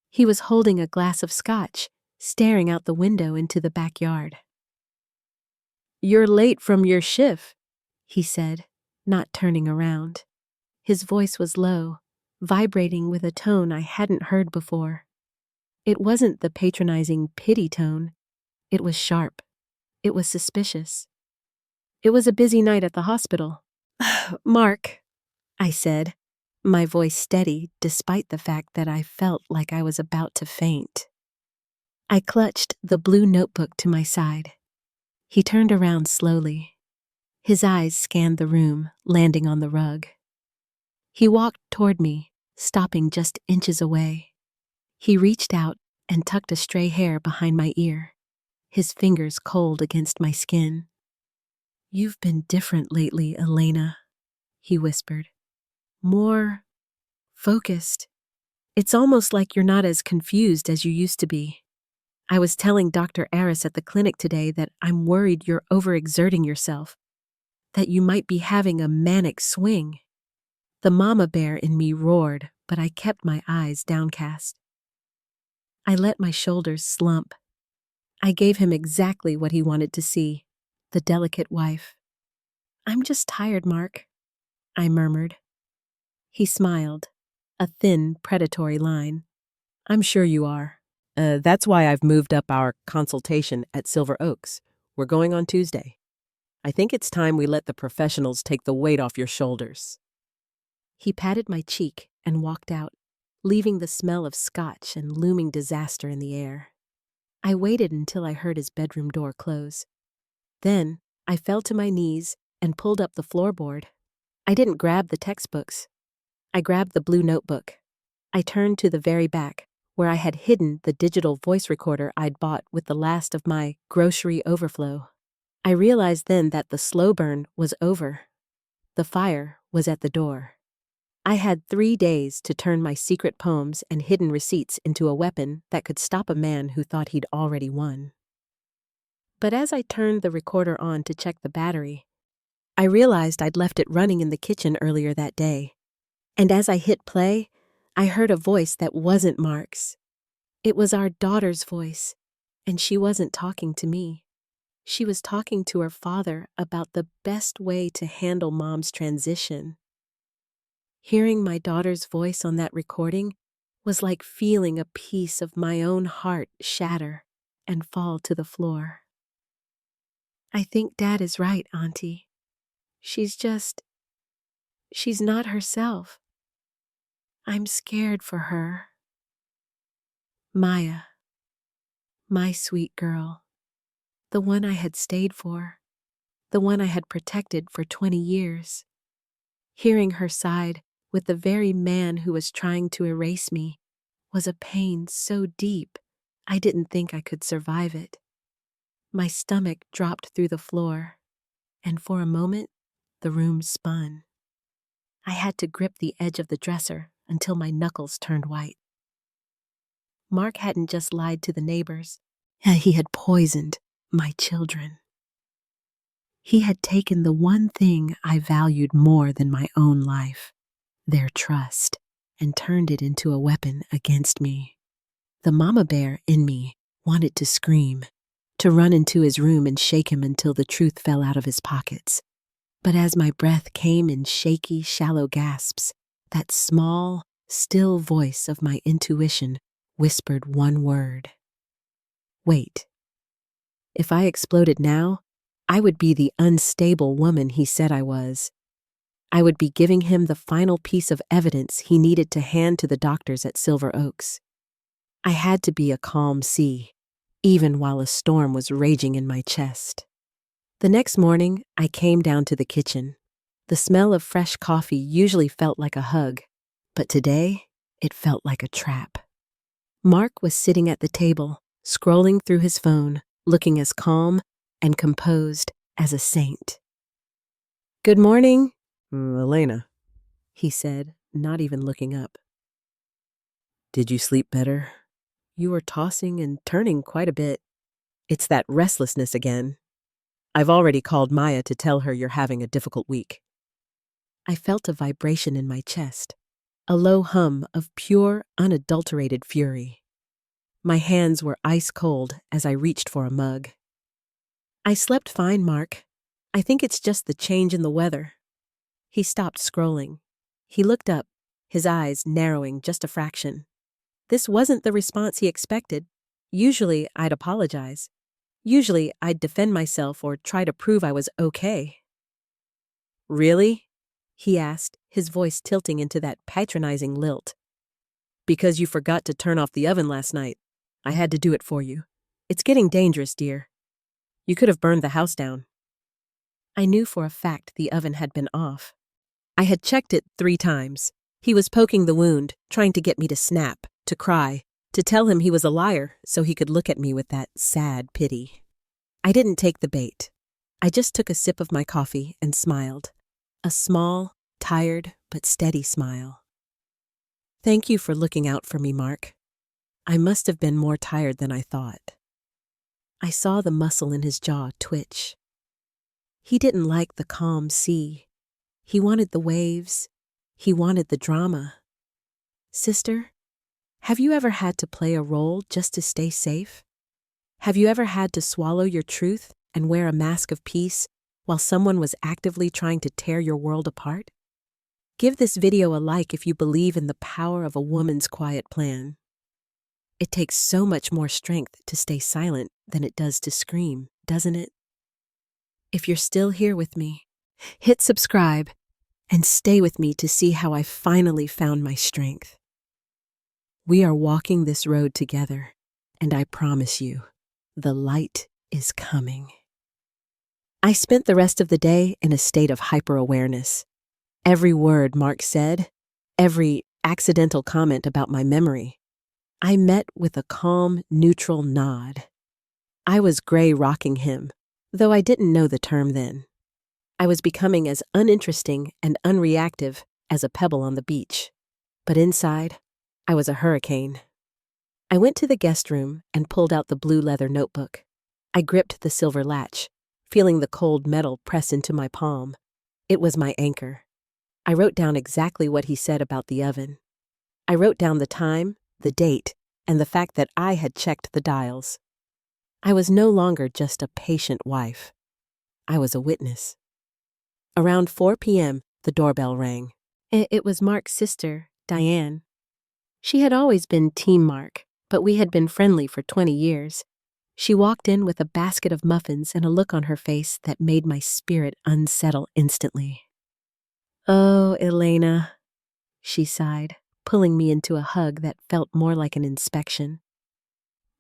He was holding a glass of scotch, staring out the window into the backyard. "You're late from your shift," he said, not turning around. His voice was low, vibrating with a tone I hadn't heard before. It wasn't the patronizing pity tone. It was sharp. It was suspicious. "It was a busy night at the hospital." "Mark," I said, my voice steady despite the fact that I felt like I was about to faint. I clutched the blue notebook to my side. He turned around slowly. His eyes scanned the room, landing on the rug. He walked toward me, stopping just inches away. He reached out and tucked a stray hair behind my ear, his fingers cold against my skin. "You've been different lately, Elena," he whispered. "More focused. It's almost like you're not as confused as you used to be. I was telling Dr. Aris at the clinic today that I'm worried you're overexerting yourself, that you might be having a manic swing." The mama bear in me roared, but I kept my eyes downcast. I let my shoulders slump. I gave him exactly what he wanted to see, the delicate wife. "I'm just tired, Mark," I murmured. He smiled, a thin, predatory line. "I'm sure you are. That's why I've moved up our consultation at Silver Oaks. We're going on Tuesday. I think it's time we let the professionals take the weight off your shoulders." He patted my cheek and walked out, leaving the smell of scotch and looming disaster in the air. I waited until I heard his bedroom door close. Then I fell to my knees and pulled up the floorboard. I didn't grab the textbooks. I grabbed the blue notebook. I turned to the very back, where I had hidden the digital voice recorder I'd bought with the last of my grocery overflow. I realized then that the slow burn was over. The fire was at the door. I had 3 days to turn my secret poems and hidden receipts into a weapon that could stop a man who thought he'd already won. But as I turned the recorder on to check the battery, I realized I'd left it running in the kitchen earlier that day. And as I hit play, I heard a voice that wasn't Mark's. It was our daughter's voice, and she wasn't talking to me. She was talking to her father about the best way to handle Mom's transition. Hearing my daughter's voice on that recording was like feeling a piece of my own heart shatter and fall to the floor. I think Dad is right, Auntie. She's not herself. I'm scared for her. Maya, my sweet girl, the one I had stayed for, the one I had protected for 20 years. Hearing her side with the very man who was trying to erase me was a pain so deep I didn't think I could survive it. My stomach dropped through the floor, and for a moment, the room spun. I had to grip the edge of the dresser until my knuckles turned white. Mark hadn't just lied to the neighbors. He had poisoned my children. He had taken the one thing I valued more than my own life, their trust, and turned it into a weapon against me. The mama bear in me wanted to scream, to run into his room and shake him until the truth fell out of his pockets. But as my breath came in shaky, shallow gasps, that small, still voice of my intuition whispered one word. Wait. If I exploded now, I would be the unstable woman he said I was. I would be giving him the final piece of evidence he needed to hand to the doctors at Silver Oaks. I had to be a calm sea, even while a storm was raging in my chest. The next morning, I came down to the kitchen. The smell of fresh coffee usually felt like a hug, but today, it felt like a trap. Mark was sitting at the table, scrolling through his phone, looking as calm and composed as a saint. "Good morning, Elena," he said, not even looking up. "did you sleep better? You were tossing and turning quite a bit. It's that restlessness again. I've already called Maya to tell her you're having a difficult week." I felt a vibration in my chest, a low hum of pure, unadulterated fury. My hands were ice cold as I reached for a mug. "I slept fine, Mark. I think it's just the change in the weather." He stopped scrolling. He looked up, his eyes narrowing just a fraction. This wasn't the response he expected. Usually, I'd apologize. Usually, I'd defend myself or try to prove I was okay. "Really?" he asked, his voice tilting into that patronizing lilt. "Because you forgot to turn off the oven last night. I had to do it for you. It's getting dangerous, dear. You could have burned the house down." I knew for a fact the oven had been off. I had checked it 3 times. He was poking the wound, trying to get me to snap, to cry, to tell him he was a liar so he could look at me with that sad pity. I didn't take the bait. I just took a sip of my coffee and smiled. A small, tired, but steady smile. "Thank you for looking out for me, Mark. I must have been more tired than I thought." I saw the muscle in his jaw twitch. He didn't like the calm sea. He wanted the waves. He wanted the drama. "Sister, have you ever had to play a role just to stay safe? Have you ever had to swallow your truth and wear a mask of peace while someone was actively trying to tear your world apart? Give this video a like if you believe in the power of a woman's quiet plan. It takes so much more strength to stay silent than it does to scream, doesn't it? If you're still here with me, hit subscribe and stay with me to see how I finally found my strength. We are walking this road together, and I promise you, the light is coming. I spent the rest of the day in a state of hyper-awareness. Every word Mark said, every accidental comment about my memory, I met with a calm, neutral nod. I was gray rocking him, though I didn't know the term then. I was becoming as uninteresting and unreactive as a pebble on the beach. But inside, I was a hurricane. I went to the guest room and pulled out the blue leather notebook. I gripped the silver latch, feeling the cold metal press into my palm. It was my anchor. I wrote down exactly what he said about the oven. I wrote down the time, the date, and the fact that I had checked the dials. I was no longer just a patient wife. I was a witness. Around 4 p.m., the doorbell rang. It was Mark's sister, Diane. She had always been Team Mark, but we had been friendly for 20 years. She walked in with a basket of muffins and a look on her face that made my spirit unsettle instantly. "Oh, Elena," she sighed, pulling me into a hug that felt more like an inspection.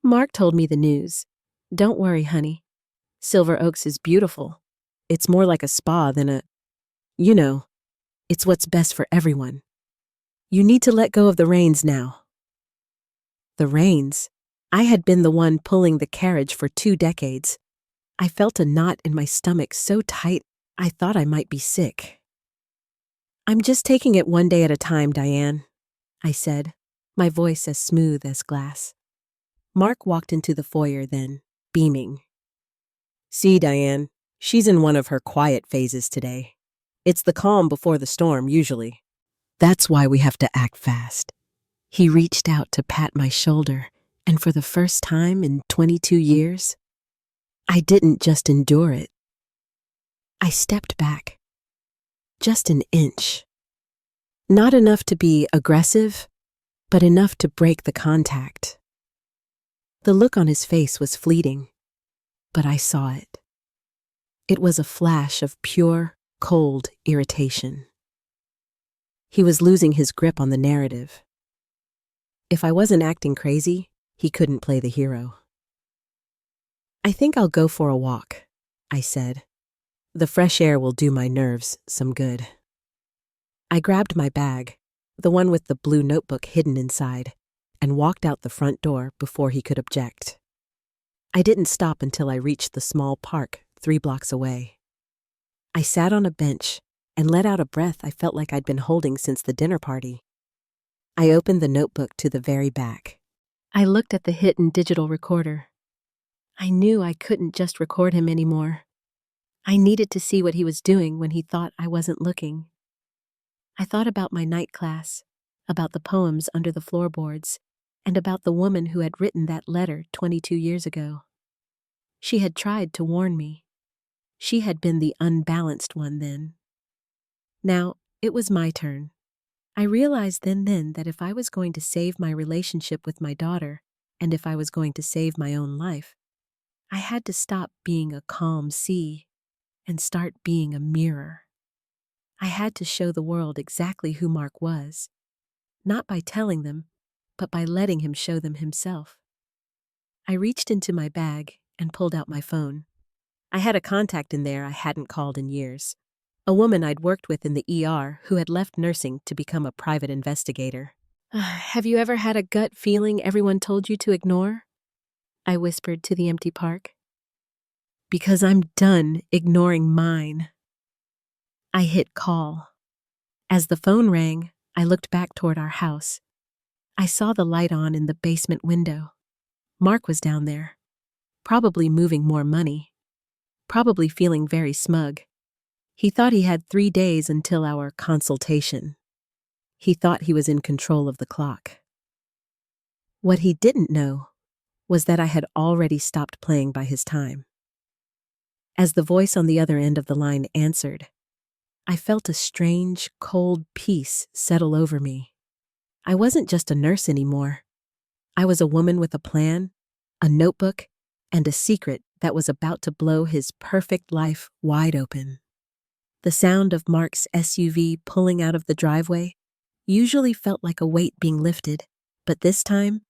"Mark told me the news. Don't worry, honey. Silver Oaks is beautiful. It's more like a spa than a... You know, it's what's best for everyone. You need to let go of the reins now." The reins? I had been the one pulling the carriage for 2 decades. I felt a knot in my stomach so tight I thought I might be sick. "I'm just taking it one day at a time, Diane," I said, my voice as smooth as glass. Mark walked into the foyer then, beaming. "See, Diane, she's in one of her quiet phases today. It's the calm before the storm, usually. That's why we have to act fast." He reached out to pat my shoulder, and for the first time in 22 years, I didn't just endure it. I stepped back. Just an inch. Not enough to be aggressive, but enough to break the contact. The look on his face was fleeting, but I saw it. It was a flash of pure, cold irritation. He was losing his grip on the narrative. If I wasn't acting crazy, he couldn't play the hero. "I think I'll go for a walk," I said. "The fresh air will do my nerves some good." I grabbed my bag, the one with the blue notebook hidden inside, and walked out the front door before he could object. I didn't stop until I reached the small park 3 blocks away. I sat on a bench and let out a breath I felt like I'd been holding since the dinner party. I opened the notebook to the very back. I looked at the hidden digital recorder. I knew I couldn't just record him anymore. I needed to see what he was doing when he thought I wasn't looking. I thought about my night class, about the poems under the floorboards, and about the woman who had written that letter 22 years ago. She had tried to warn me. She had been the unbalanced one then. Now, it was my turn. I realized then that if I was going to save my relationship with my daughter, and if I was going to save my own life, I had to stop being a calm sea and start being a mirror. I had to show the world exactly who Mark was, not by telling them, but by letting him show them himself. I reached into my bag and pulled out my phone. I had a contact in there I hadn't called in years. A woman I'd worked with in the ER who had left nursing to become a private investigator. "Have you ever had a gut feeling everyone told you to ignore?" I whispered to the empty park. "Because I'm done ignoring mine." I hit call. As the phone rang, I looked back toward our house. I saw the light on in the basement window. Mark was down there, probably moving more money, probably feeling very smug. He thought he had 3 days until our consultation. He thought he was in control of the clock. What he didn't know was that I had already stopped playing by his time. As the voice on the other end of the line answered, I felt a strange, cold peace settle over me. I wasn't just a nurse anymore. I was a woman with a plan, a notebook, and a secret that was about to blow his perfect life wide open. The sound of Mark's SUV pulling out of the driveway usually felt like a weight being lifted, but this time,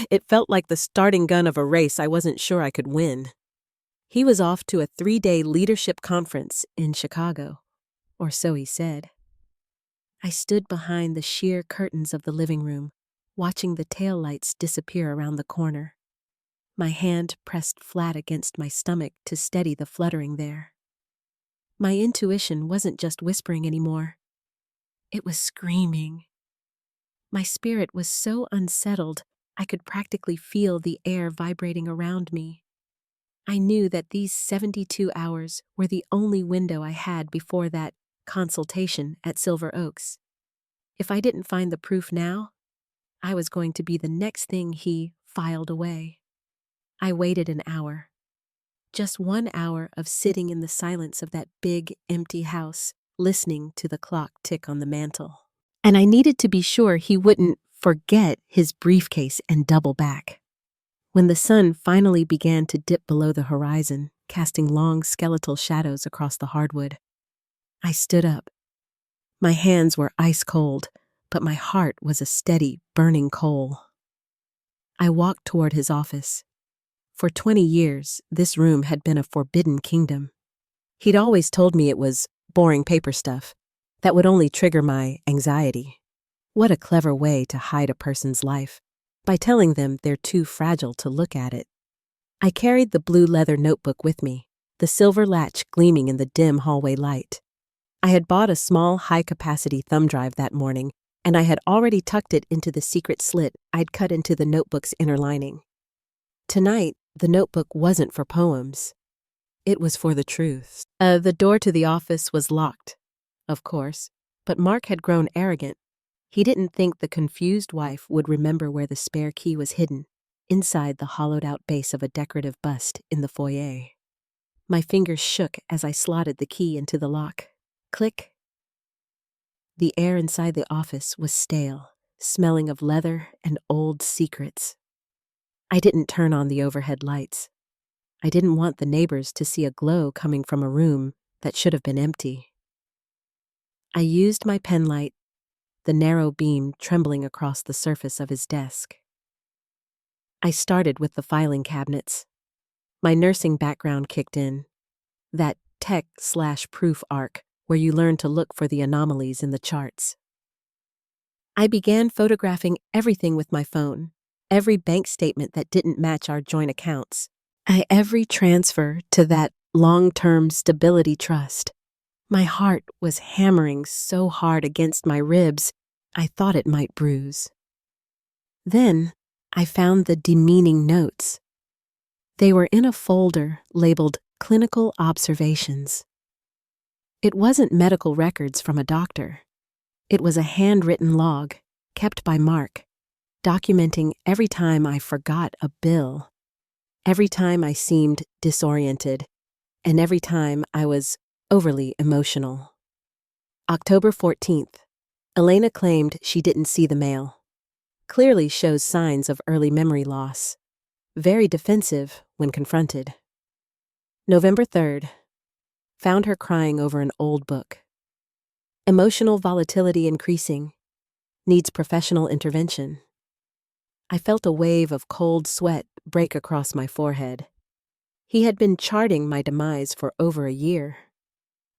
it felt like the starting gun of a race I wasn't sure I could win. He was off to a 3-day leadership conference in Chicago, or so he said. I stood behind the sheer curtains of the living room, watching the taillights disappear around the corner. My hand pressed flat against my stomach to steady the fluttering there. My intuition wasn't just whispering anymore. It was screaming. My spirit was so unsettled, I could practically feel the air vibrating around me. I knew that these 72 hours were the only window I had before that consultation at Silver Oaks. If I didn't find the proof now, I was going to be the next thing he filed away. I waited an hour. Just 1 hour of sitting in the silence of that big, empty house, listening to the clock tick on the mantel. And I needed to be sure he wouldn't forget his briefcase and double back. When the sun finally began to dip below the horizon, casting long skeletal shadows across the hardwood, I stood up. My hands were ice cold, but my heart was a steady, burning coal. I walked toward his office. For 20 years, this room had been a forbidden kingdom. He'd always told me it was boring paper stuff that would only trigger my anxiety. What a clever way to hide a person's life, by telling them they're too fragile to look at it. I carried the blue leather notebook with me, the silver latch gleaming in the dim hallway light. I had bought a small, high-capacity thumb drive that morning, and I had already tucked it into the secret slit I'd cut into the notebook's inner lining. Tonight, the notebook wasn't for poems. It was for the truth. The door to the office was locked, of course, but Mark had grown arrogant. He didn't think the confused wife would remember where the spare key was hidden, inside the hollowed-out base of a decorative bust in the foyer. My fingers shook as I slotted the key into the lock. Click. The air inside the office was stale, smelling of leather and old secrets. I didn't turn on the overhead lights. I didn't want the neighbors to see a glow coming from a room that should have been empty. I used my pen light, the narrow beam trembling across the surface of his desk. I started with the filing cabinets. My nursing background kicked in, that tech/proof arc where you learn to look for the anomalies in the charts. I began photographing everything with my phone, every bank statement that didn't match our joint accounts, every transfer to that long-term stability trust. My heart was hammering so hard against my ribs, I thought it might bruise. Then, I found the demeaning notes. They were in a folder labeled Clinical Observations. It wasn't medical records from a doctor. It was a handwritten log, kept by Mark, documenting every time I forgot a bill, every time I seemed disoriented, and every time I was overly emotional. October 14th. Elena claimed she didn't see the mail. Clearly shows signs of early memory loss. Very defensive when confronted. November 3rd. Found her crying over an old book. Emotional volatility increasing. Needs professional intervention. I felt a wave of cold sweat break across my forehead. He had been charting my demise for over a year.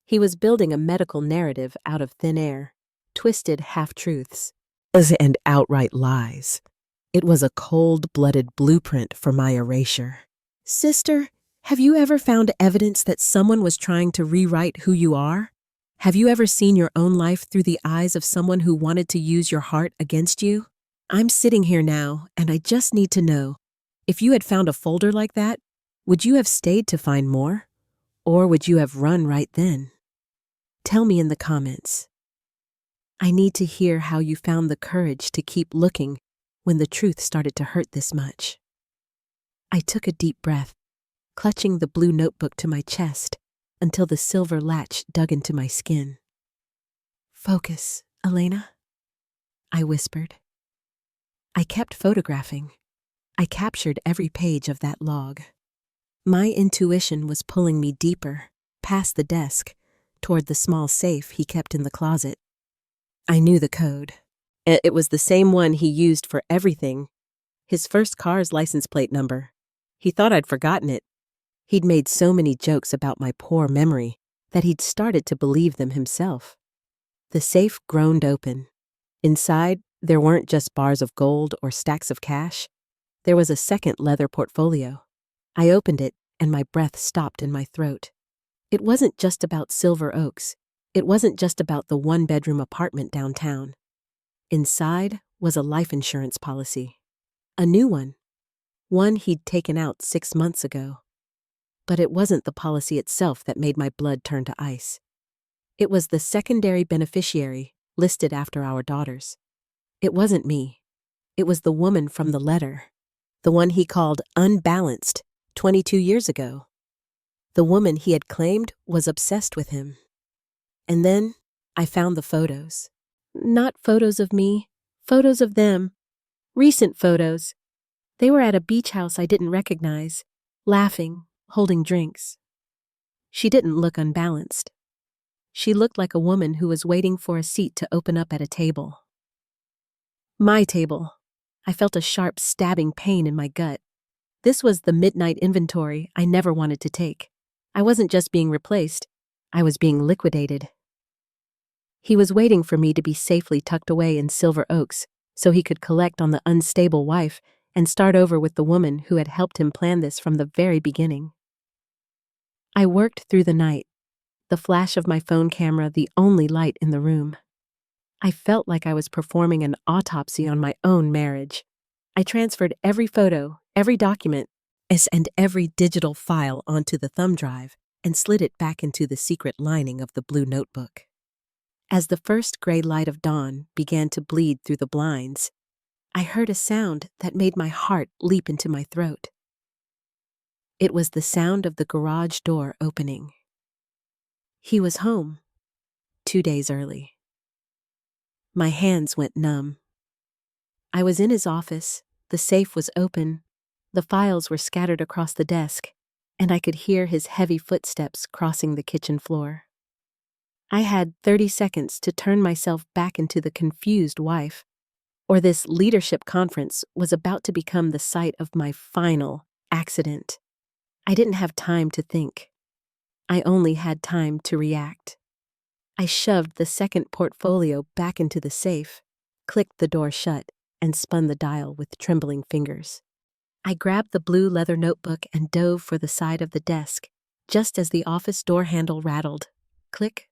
He was building a medical narrative out of thin air, twisted half-truths, and outright lies. It was a cold-blooded blueprint for my erasure. Sister, have you ever found evidence that someone was trying to rewrite who you are? Have you ever seen your own life through the eyes of someone who wanted to use your heart against you? I'm sitting here now, and I just need to know, if you had found a folder like that, would you have stayed to find more? Or would you have run right then? Tell me in the comments. I need to hear how you found the courage to keep looking when the truth started to hurt this much. I took a deep breath, clutching the blue notebook to my chest until the silver latch dug into my skin. Focus, Elena, I whispered. I kept photographing. I captured every page of that log. My intuition was pulling me deeper, past the desk, toward the small safe he kept in the closet. I knew the code. It was the same one he used for everything. His first car's license plate number. He thought I'd forgotten it. He'd made so many jokes about my poor memory that he'd started to believe them himself. The safe groaned open. Inside, There weren't just bars of gold or stacks of cash. There was a second leather portfolio. I opened it, and my breath stopped in my throat. It wasn't just about Silver Oaks. It wasn't just about the one-bedroom apartment downtown. Inside was a life insurance policy. A new one he'd taken out 6 months ago. But it wasn't the policy itself that made my blood turn to ice. It was the secondary beneficiary listed after our daughters. It wasn't me. It was the woman from the letter. The one he called unbalanced 22 years ago. The woman he had claimed was obsessed with him. And then I found the photos. Not photos of me, photos of them. Recent photos. They were at a beach house I didn't recognize, laughing, holding drinks. She didn't look unbalanced. She looked like a woman who was waiting for a seat to open up at a table. My table. I felt a sharp stabbing pain in my gut. This was the midnight inventory I never wanted to take. I wasn't just being replaced. I was being liquidated. He was waiting for me to be safely tucked away in Silver Oaks so he could collect on the unstable wife and start over with the woman who had helped him plan this from the very beginning. I worked through the night, the flash of my phone camera the only light in the room. I felt like I was performing an autopsy on my own marriage. I transferred every photo, every document, and every digital file onto the thumb drive and slid it back into the secret lining of the blue notebook. As the first gray light of dawn began to bleed through the blinds, I heard a sound that made my heart leap into my throat. It was the sound of the garage door opening. He was home, 2 days early. My hands went numb. I was in his office, the safe was open, the files were scattered across the desk, and I could hear his heavy footsteps crossing the kitchen floor. I had 30 seconds to turn myself back into the confused wife, or this leadership conference was about to become the site of my final accident. I didn't have time to think. I only had time to react. I shoved the second portfolio back into the safe, clicked the door shut, and spun the dial with trembling fingers. I grabbed the blue leather notebook and dove for the side of the desk, just as the office door handle rattled. Click.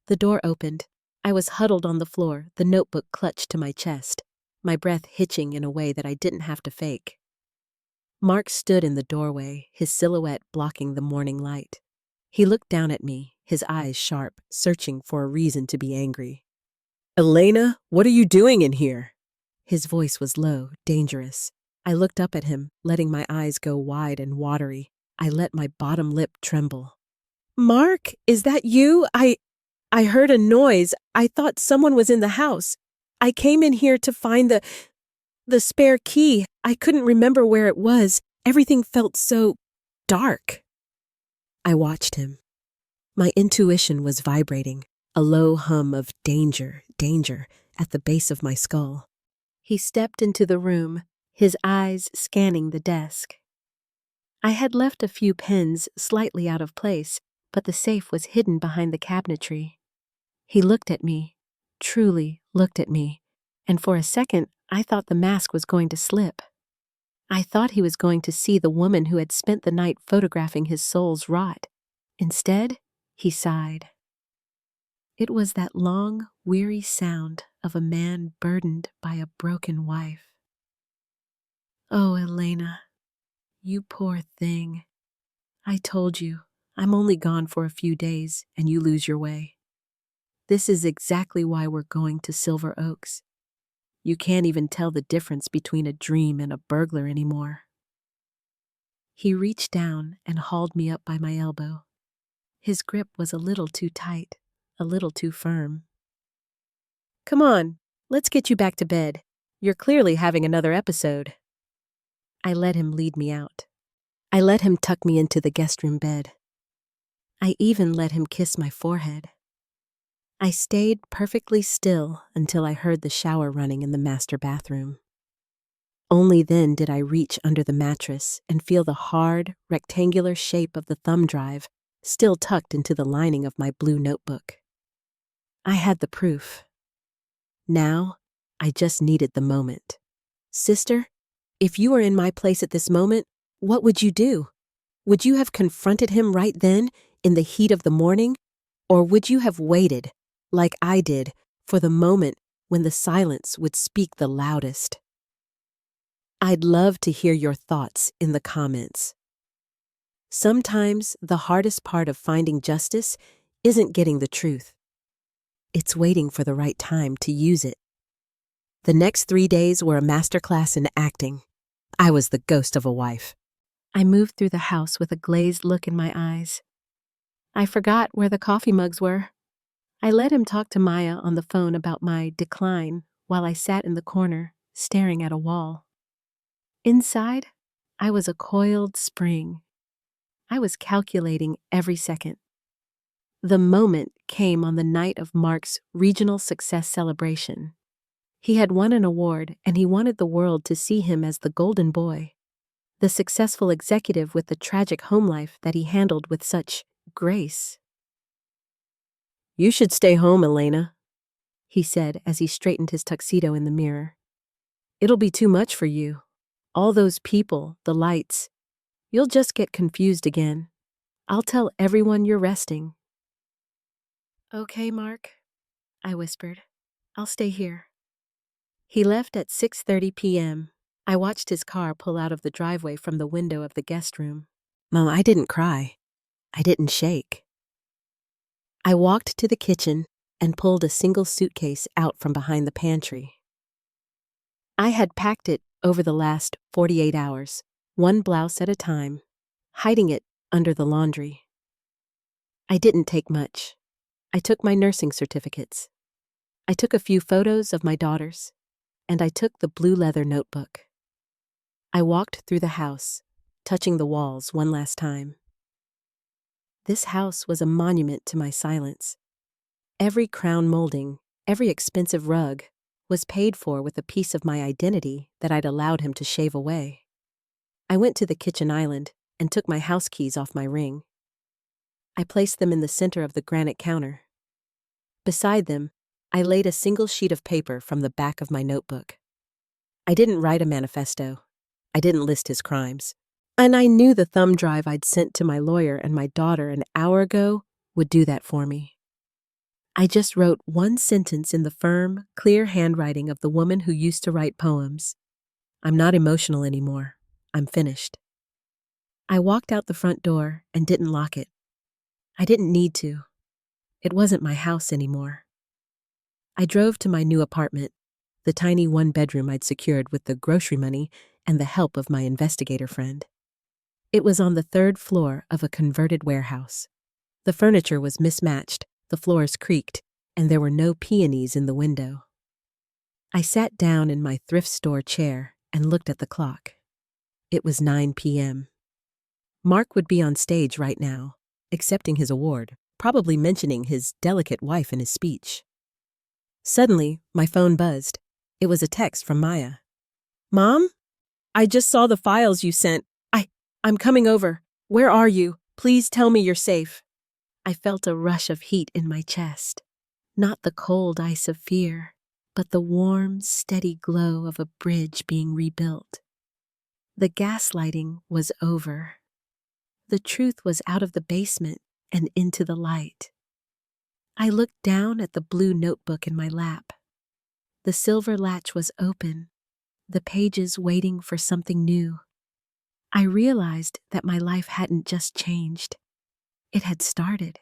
The door opened. I was huddled on the floor, the notebook clutched to my chest, my breath hitching in a way that I didn't have to fake. Mark stood in the doorway, his silhouette blocking the morning light. He looked down at me, his eyes sharp, searching for a reason to be angry. "Elena, what are you doing in here?" His voice was low, dangerous. I looked up at him, letting my eyes go wide and watery. I let my bottom lip tremble. "Mark, is that you? I heard a noise. I thought someone was in the house. I came in here to find the spare key. I couldn't remember where it was. Everything felt so dark." I watched him. My intuition was vibrating, a low hum of danger, danger, at the base of my skull. He stepped into the room, his eyes scanning the desk. I had left a few pens slightly out of place, but the safe was hidden behind the cabinetry. He looked at me, truly looked at me, and for a second I thought the mask was going to slip. I thought he was going to see the woman who had spent the night photographing his soul's rot. Instead, he sighed. It was that long, weary sound of a man burdened by a broken wife. "Oh, Elena, you poor thing. I told you, I'm only gone for a few days and you lose your way. This is exactly why we're going to Silver Oaks. You can't even tell the difference between a dream and a burglar anymore." He reached down and hauled me up by my elbow. His grip was a little too tight, a little too firm. "Come on, let's get you back to bed. You're clearly having another episode." I let him lead me out. I let him tuck me into the guest room bed. I even let him kiss my forehead. I stayed perfectly still until I heard the shower running in the master bathroom. Only then did I reach under the mattress and feel the hard, rectangular shape of the thumb drive still tucked into the lining of my blue notebook. I had the proof. Now, I just needed the moment. Sister, if you were in my place at this moment, what would you do? Would you have confronted him right then, in the heat of the morning? Or would you have waited, like I did, for the moment when the silence would speak the loudest? I'd love to hear your thoughts in the comments. Sometimes the hardest part of finding justice isn't getting the truth. It's waiting for the right time to use it. The next 3 days were a masterclass in acting. I was the ghost of a wife. I moved through the house with a glazed look in my eyes. I forgot where the coffee mugs were. I let him talk to Maya on the phone about my decline while I sat in the corner, staring at a wall. Inside, I was a coiled spring. I was calculating every second. The moment came on the night of Mark's regional success celebration. He had won an award, and he wanted the world to see him as the golden boy, the successful executive with the tragic home life that he handled with such grace. You should stay home, Elena, He said as he straightened his tuxedo in the mirror. It'll be too much for you. All those people, the lights. You'll just get confused again. I'll tell everyone you're resting. Okay, Mark, I whispered. I'll stay here. He left at 6:30 p.m. I watched his car pull out of the driveway from the window of the guest room. Mom, I didn't cry. I didn't shake. I walked to the kitchen and pulled a single suitcase out from behind the pantry. I had packed it over the last 48 hours, one blouse at a time, hiding it under the laundry. I didn't take much. I took my nursing certificates. I took a few photos of my daughters, and I took the blue leather notebook. I walked through the house, touching the walls one last time. This house was a monument to my silence. Every crown molding, every expensive rug, was paid for with a piece of my identity that I'd allowed him to shave away. I went to the kitchen island and took my house keys off my ring. I placed them in the center of the granite counter. Beside them, I laid a single sheet of paper from the back of my notebook. I didn't write a manifesto. I didn't list his crimes. And I knew the thumb drive I'd sent to my lawyer and my daughter an hour ago would do that for me. I just wrote one sentence in the firm, clear handwriting of the woman who used to write poems. I'm not emotional anymore. I'm finished. I walked out the front door and didn't lock it. I didn't need to. It wasn't my house anymore. I drove to my new apartment, the tiny one-bedroom I'd secured with the grocery money and the help of my investigator friend. It was on the 3rd floor of a converted warehouse. The furniture was mismatched, the floors creaked, and there were no peonies in the window. I sat down in my thrift store chair and looked at the clock. It was 9 p.m. Mark would be on stage right now, accepting his award, probably mentioning his delicate wife in his speech. Suddenly, my phone buzzed. It was a text from Maya. Mom? I just saw the files you sent. I'm coming over. Where are you? Please tell me you're safe. I felt a rush of heat in my chest. Not the cold ice of fear, but the warm, steady glow of a bridge being rebuilt. The gaslighting was over. The truth was out of the basement and into the light. I looked down at the blue notebook in my lap. The silver latch was open, the pages waiting for something new. I realized that my life hadn't just changed. It had started.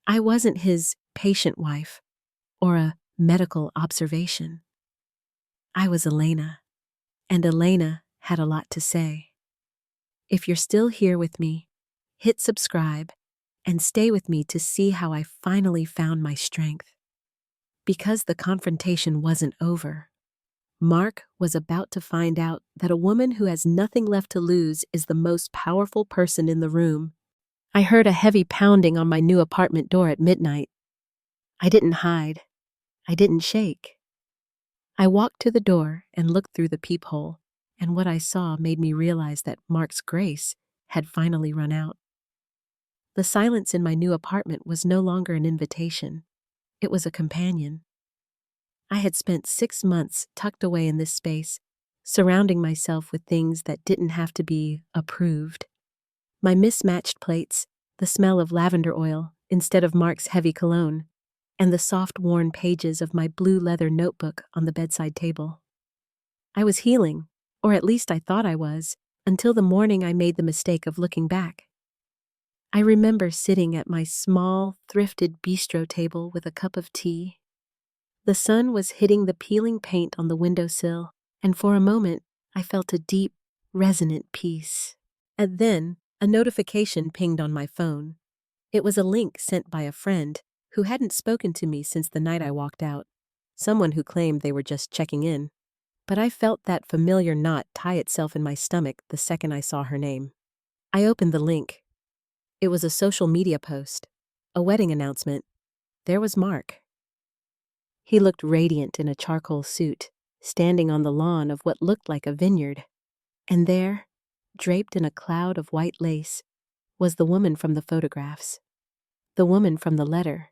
I wasn't his patient wife or a medical observation. I was Elena, and Elena had a lot to say. If you're still here with me, hit subscribe and stay with me to see how I finally found my strength. Because the confrontation wasn't over. Mark was about to find out that a woman who has nothing left to lose is the most powerful person in the room. I heard a heavy pounding on my new apartment door at midnight. I didn't hide. I didn't shake. I walked to the door and looked through the peephole, and what I saw made me realize that Mark's grace had finally run out. The silence in my new apartment was no longer an invitation. It was a companion. I had spent 6 months tucked away in this space, surrounding myself with things that didn't have to be approved. My mismatched plates, the smell of lavender oil instead of Mark's heavy cologne, and the soft, worn pages of my blue leather notebook on the bedside table. I was healing, or at least I thought I was, until the morning I made the mistake of looking back. I remember sitting at my small, thrifted bistro table with a cup of tea. The sun was hitting the peeling paint on the windowsill, and for a moment I felt a deep, resonant peace. And then a notification pinged on my phone. It was a link sent by a friend who hadn't spoken to me since the night I walked out, someone who claimed they were just checking in. But I felt that familiar knot tie itself in my stomach the second I saw her name. I opened the link. It was a social media post, a wedding announcement. There was Mark. He looked radiant in a charcoal suit, standing on the lawn of what looked like a vineyard. And there, draped in a cloud of white lace, was the woman from the photographs. The woman from the letter.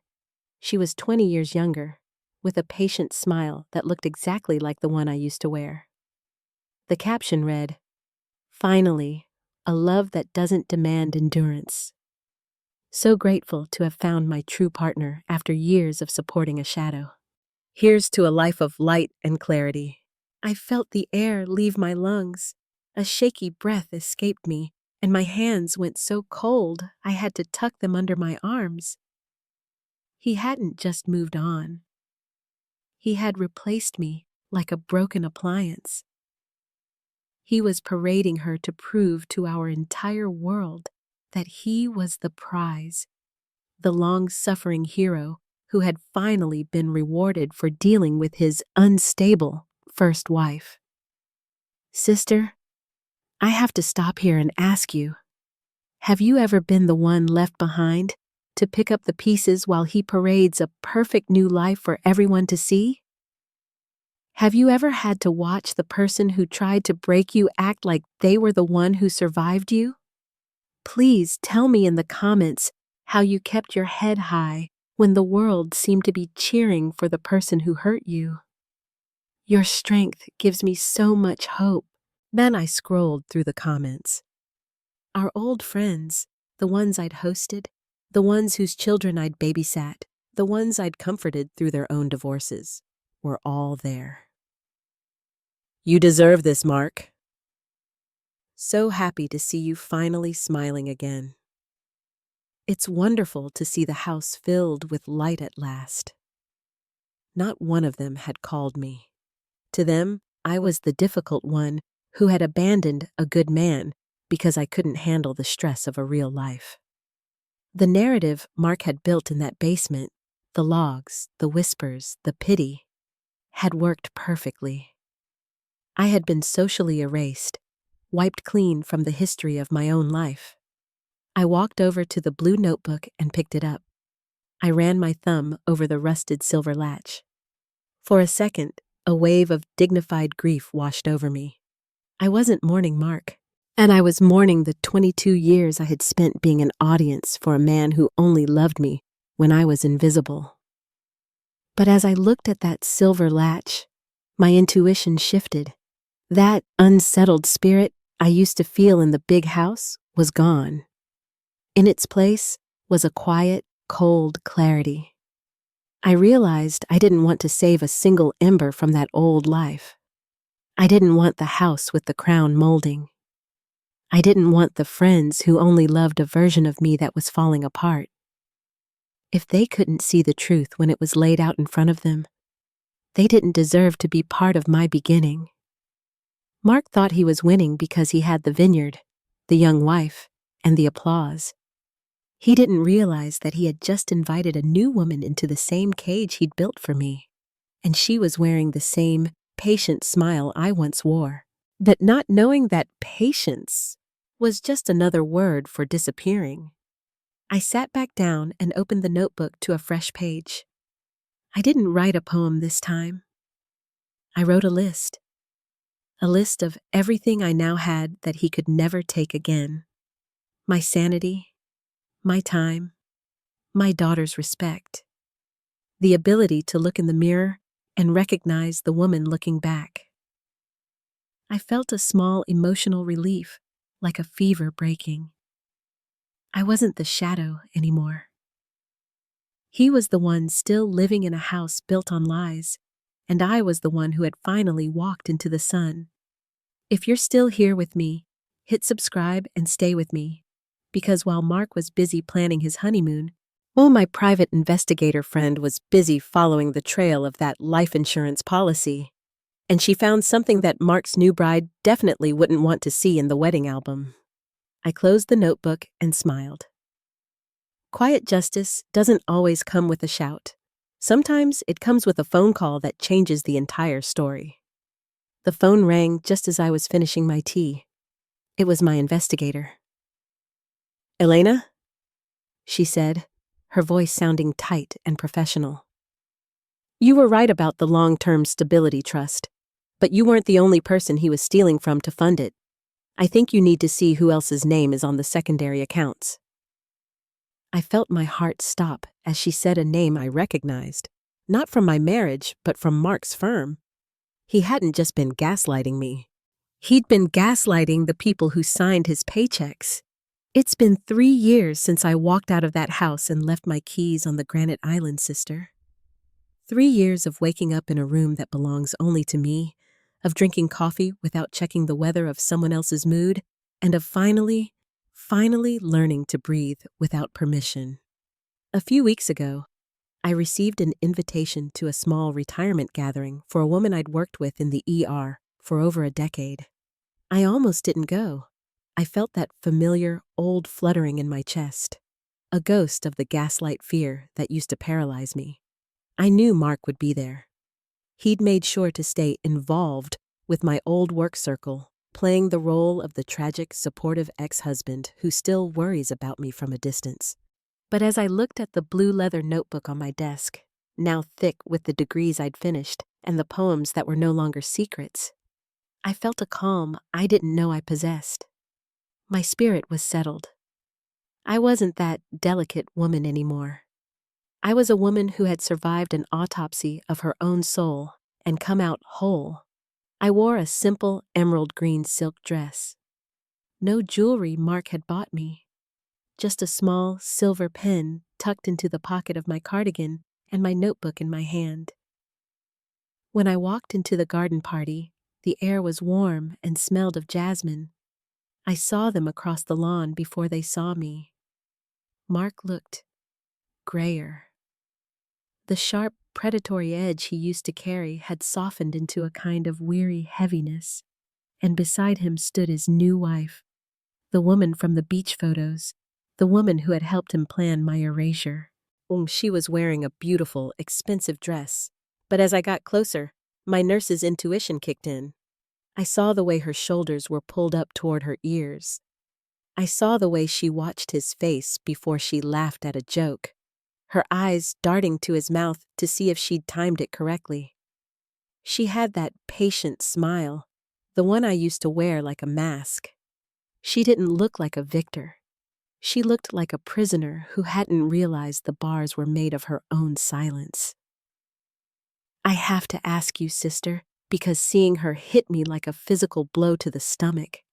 She was 20 years younger, with a patient smile that looked exactly like the one I used to wear. The caption read, "Finally, a love that doesn't demand endurance. So grateful to have found my true partner after years of supporting a shadow. Here's to a life of light and clarity." I felt the air leave my lungs. A shaky breath escaped me, and my hands went so cold I had to tuck them under my arms. He hadn't just moved on. He had replaced me like a broken appliance. He was parading her to prove to our entire world that he was the prize, the long-suffering hero who had finally been rewarded for dealing with his unstable first wife. Sister, I have to stop here and ask you, have you ever been the one left behind to pick up the pieces while he parades a perfect new life for everyone to see? Have you ever had to watch the person who tried to break you act like they were the one who survived you? Please tell me in the comments how you kept your head high when the world seemed to be cheering for the person who hurt you. Your strength gives me so much hope. Then I scrolled through the comments. Our old friends, the ones I'd hosted, the ones whose children I'd babysat, the ones I'd comforted through their own divorces, were all there. "You deserve this, Mark. So happy to see you finally smiling again. It's wonderful to see the house filled with light at last." Not one of them had called me. To them, I was the difficult one who had abandoned a good man because I couldn't handle the stress of a real life. The narrative Mark had built in that basement, the logs, the whispers, the pity, had worked perfectly. I had been socially erased, wiped clean from the history of my own life. I walked over to the blue notebook and picked it up. I ran my thumb over the rusted silver latch. For a second, a wave of dignified grief washed over me. I wasn't mourning Mark, and I was mourning the 22 years I had spent being an audience for a man who only loved me when I was invisible. But as I looked at that silver latch, my intuition shifted. That unsettled spirit I used to feel in the big house was gone. In its place was a quiet, cold clarity. I realized I didn't want to save a single ember from that old life. I didn't want the house with the crown molding. I didn't want the friends who only loved a version of me that was falling apart. If they couldn't see the truth when it was laid out in front of them, they didn't deserve to be part of my beginning. Mark thought he was winning because he had the vineyard, the young wife, and the applause. He didn't realize that he had just invited a new woman into the same cage he'd built for me, and she was wearing the same patient smile I once wore. That not knowing that patience was just another word for disappearing. I sat back down and opened the notebook to a fresh page. I didn't write a poem this time. I wrote a list of everything I now had that he could never take again. My sanity, my time, my daughter's respect, the ability to look in the mirror and recognized the woman looking back. I felt a small emotional relief, like a fever breaking. I wasn't the shadow anymore. He was the one still living in a house built on lies, and I was the one who had finally walked into the sun. If you're still here with me, hit subscribe and stay with me, because while Mark was busy planning his honeymoon, my private investigator friend was busy following the trail of that life insurance policy, and she found something that Mark's new bride definitely wouldn't want to see in the wedding album. I closed the notebook and smiled. Quiet justice doesn't always come with a shout. Sometimes it comes with a phone call that changes the entire story. The phone rang just as I was finishing my tea. It was my investigator. "Elena?" she said, her voice sounding tight and professional. "You were right about the long-term stability trust, but you weren't the only person he was stealing from to fund it. I think you need to see who else's name is on the secondary accounts." I felt my heart stop as she said a name I recognized, not from my marriage, but from Mark's firm. He hadn't just been gaslighting me. He'd been gaslighting the people who signed his paychecks. It's been 3 years since I walked out of that house and left my keys on the Granite Island, sister. 3 years of waking up in a room that belongs only to me, of drinking coffee without checking the weather of someone else's mood, and of finally learning to breathe without permission. A few weeks ago, I received an invitation to a small retirement gathering for a woman I'd worked with in the ER for over a decade. I almost didn't go. I felt that familiar, old fluttering in my chest, a ghost of the gaslight fear that used to paralyze me. I knew Mark would be there. He'd made sure to stay involved with my old work circle, playing the role of the tragic, supportive ex-husband who still worries about me from a distance. But as I looked at the blue leather notebook on my desk, now thick with the degrees I'd finished and the poems that were no longer secrets, I felt a calm I didn't know I possessed. My spirit was settled. I wasn't that delicate woman anymore. I was a woman who had survived an autopsy of her own soul and come out whole. I wore a simple emerald green silk dress. No jewelry Mark had bought me. Just a small silver pen tucked into the pocket of my cardigan and my notebook in my hand. When I walked into the garden party, the air was warm and smelled of jasmine. I saw them across the lawn before they saw me. Mark looked grayer. The sharp, predatory edge he used to carry had softened into a kind of weary heaviness, and beside him stood his new wife, the woman from the beach photos, the woman who had helped him plan my erasure. She was wearing a beautiful, expensive dress, but as I got closer, my nurse's intuition kicked in. I saw the way her shoulders were pulled up toward her ears. I saw the way she watched his face before she laughed at a joke, her eyes darting to his mouth to see if she'd timed it correctly. She had that patient smile, the one I used to wear like a mask. She didn't look like a victor. She looked like a prisoner who hadn't realized the bars were made of her own silence. I have to ask you, sister, because seeing her hit me like a physical blow to the stomach.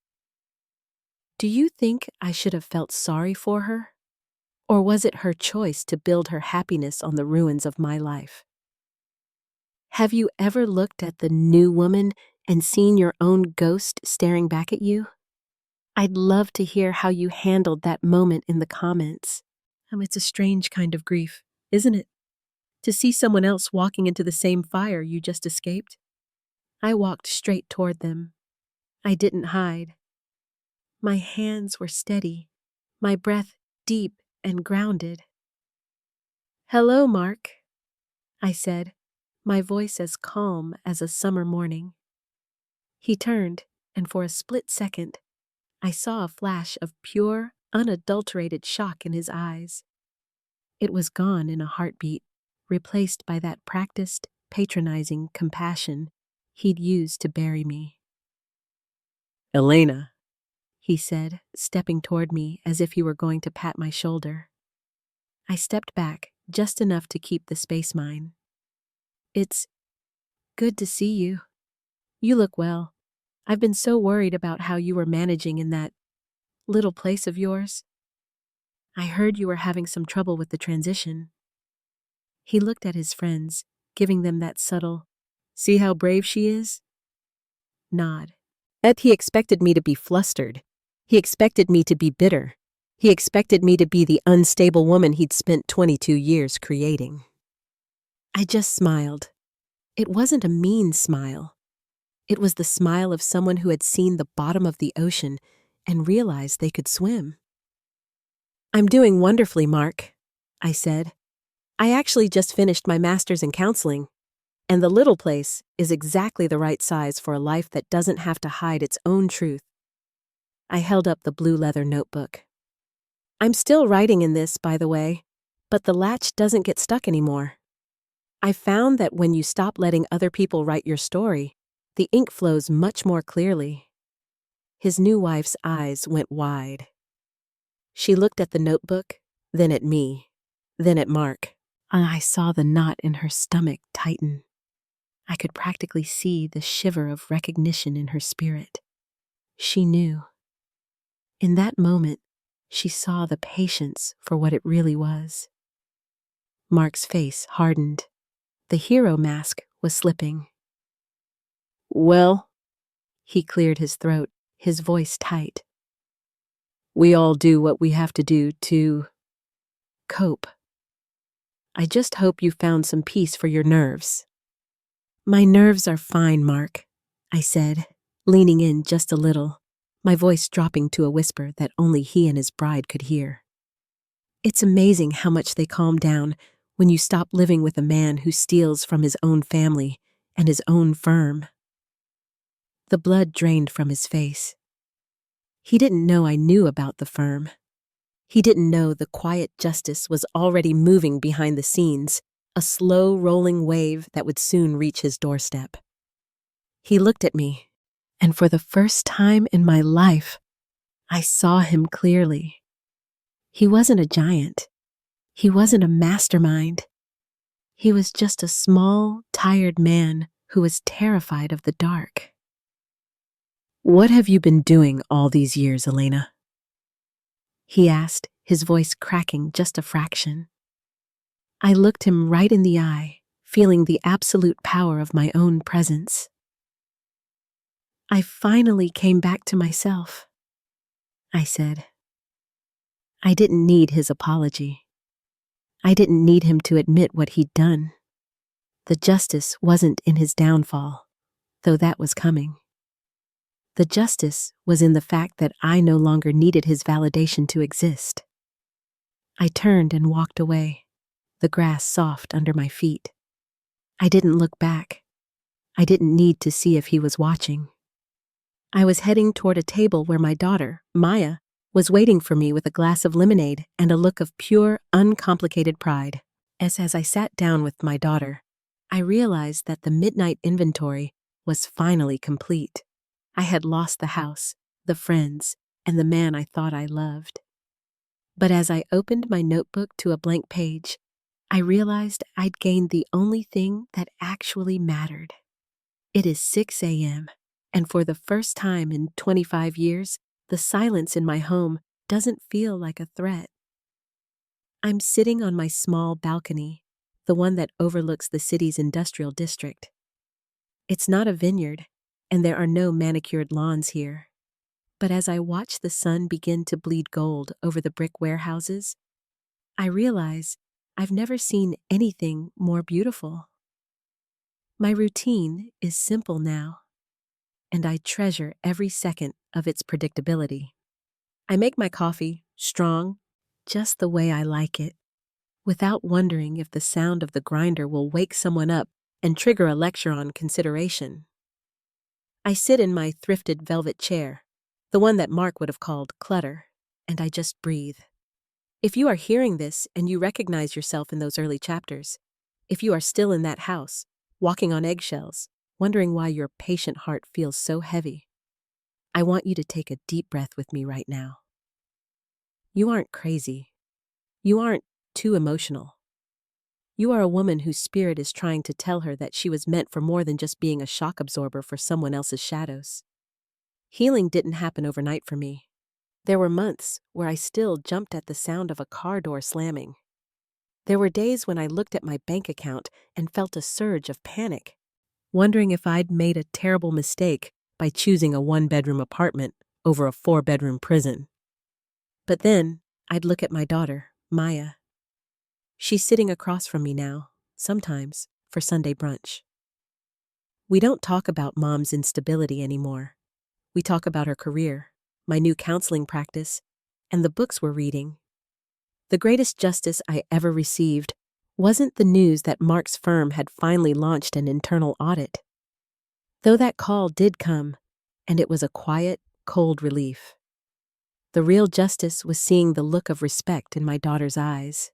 Do you think I should have felt sorry for her? Or was it her choice to build her happiness on the ruins of my life? Have you ever looked at the new woman and seen your own ghost staring back at you? I'd love to hear how you handled that moment in the comments. It's a strange kind of grief, isn't it? To see someone else walking into the same fire you just escaped. I walked straight toward them. I didn't hide. My hands were steady, my breath deep and grounded. "Hello, Mark," I said, my voice as calm as a summer morning. He turned, and for a split second, I saw a flash of pure, unadulterated shock in his eyes. It was gone in a heartbeat, replaced by that practiced, patronizing compassion he'd used to bury me. "Elena," he said, stepping toward me as if he were going to pat my shoulder. I stepped back, just enough to keep the space mine. Good to see you. You look well. I've been so worried about how you were managing in that little place of yours. I heard you were having some trouble with the transition. He looked at his friends, giving them that subtle, "See how brave she is?" nod. Yet he expected me to be flustered. He expected me to be bitter. He expected me to be the unstable woman he'd spent 22 years creating. I just smiled. It wasn't a mean smile. It was the smile of someone who had seen the bottom of the ocean and realized they could swim. "I'm doing wonderfully, Mark," I said. "I actually just finished my master's in counseling, and the little place is exactly the right size for a life that doesn't have to hide its own truth." I held up the blue leather notebook. "I'm still writing in this, by the way, but the latch doesn't get stuck anymore. I found that when you stop letting other people write your story, the ink flows much more clearly." His new wife's eyes went wide. She looked at the notebook, then at me, then at Mark. I saw the knot in her stomach tighten. I could practically see the shiver of recognition in her spirit. She knew. In that moment, she saw the patience for what it really was. Mark's face hardened. The hero mask was slipping. "Well," He cleared his throat, his voice tight. "we all do what we have to do to Cope. I just hope you found some peace for your nerves." My nerves are fine, Mark, I said, leaning in just a little, my voice dropping to a whisper that only he and his bride could hear. It's amazing how much they calm down when you stop living with a man who steals from his own family and his own firm. The blood drained from his face. He didn't know I knew about the firm. He didn't know the quiet justice was already moving behind the scenes, a slow rolling wave that would soon reach his doorstep. He looked at me, and for the first time in my life, I saw him clearly. He wasn't a giant. He wasn't a mastermind. He was just a small, tired man who was terrified of the dark. "What have you been doing all these years, Elena?" He asked, his voice cracking just a fraction. I looked him right in the eye, feeling the absolute power of my own presence. I finally came back to myself, I said. I didn't need his apology. I didn't need him to admit what he'd done. The justice wasn't in his downfall, though that was coming. The justice was in the fact that I no longer needed his validation to exist. I turned and walked away, the grass soft under my feet. I didn't look back. I didn't need to see if he was watching. I was heading toward a table where my daughter, Maya, was waiting for me with a glass of lemonade and a look of pure, uncomplicated pride. As I sat down with my daughter, I realized that the midnight inventory was finally complete. I had lost the house, the friends, and the man I thought I loved. But as I opened my notebook to a blank page, I realized I'd gained the only thing that actually mattered. It is 6 a.m., and for the first time in 25 years, the silence in my home doesn't feel like a threat. I'm sitting on my small balcony, the one that overlooks the city's industrial district. It's not a vineyard, and there are no manicured lawns here. But as I watch the sun begin to bleed gold over the brick warehouses, I realize I've never seen anything more beautiful. My routine is simple now, and I treasure every second of its predictability. I make my coffee strong, just the way I like it, without wondering if the sound of the grinder will wake someone up and trigger a lecture on consideration. I sit in my thrifted velvet chair, the one that Mark would have called clutter, and I just breathe. If you are hearing this and you recognize yourself in those early chapters, if you are still in that house, walking on eggshells, wondering why your patient heart feels so heavy, I want you to take a deep breath with me right now. You aren't crazy. You aren't too emotional. You are a woman whose spirit is trying to tell her that she was meant for more than just being a shock absorber for someone else's shadows. Healing didn't happen overnight for me. There were months where I still jumped at the sound of a car door slamming. There were days when I looked at my bank account and felt a surge of panic, wondering if I'd made a terrible mistake by choosing a 1-bedroom apartment over a 4-bedroom prison. But then I'd look at my daughter, Maya. She's sitting across from me now, sometimes, for Sunday brunch. We don't talk about Mom's instability anymore. We talk about her career, my new counseling practice, and the books we're reading. The greatest justice I ever received wasn't the news that Mark's firm had finally launched an internal audit. Though that call did come, and it was a quiet, cold relief. The real justice was seeing the look of respect in my daughter's eyes.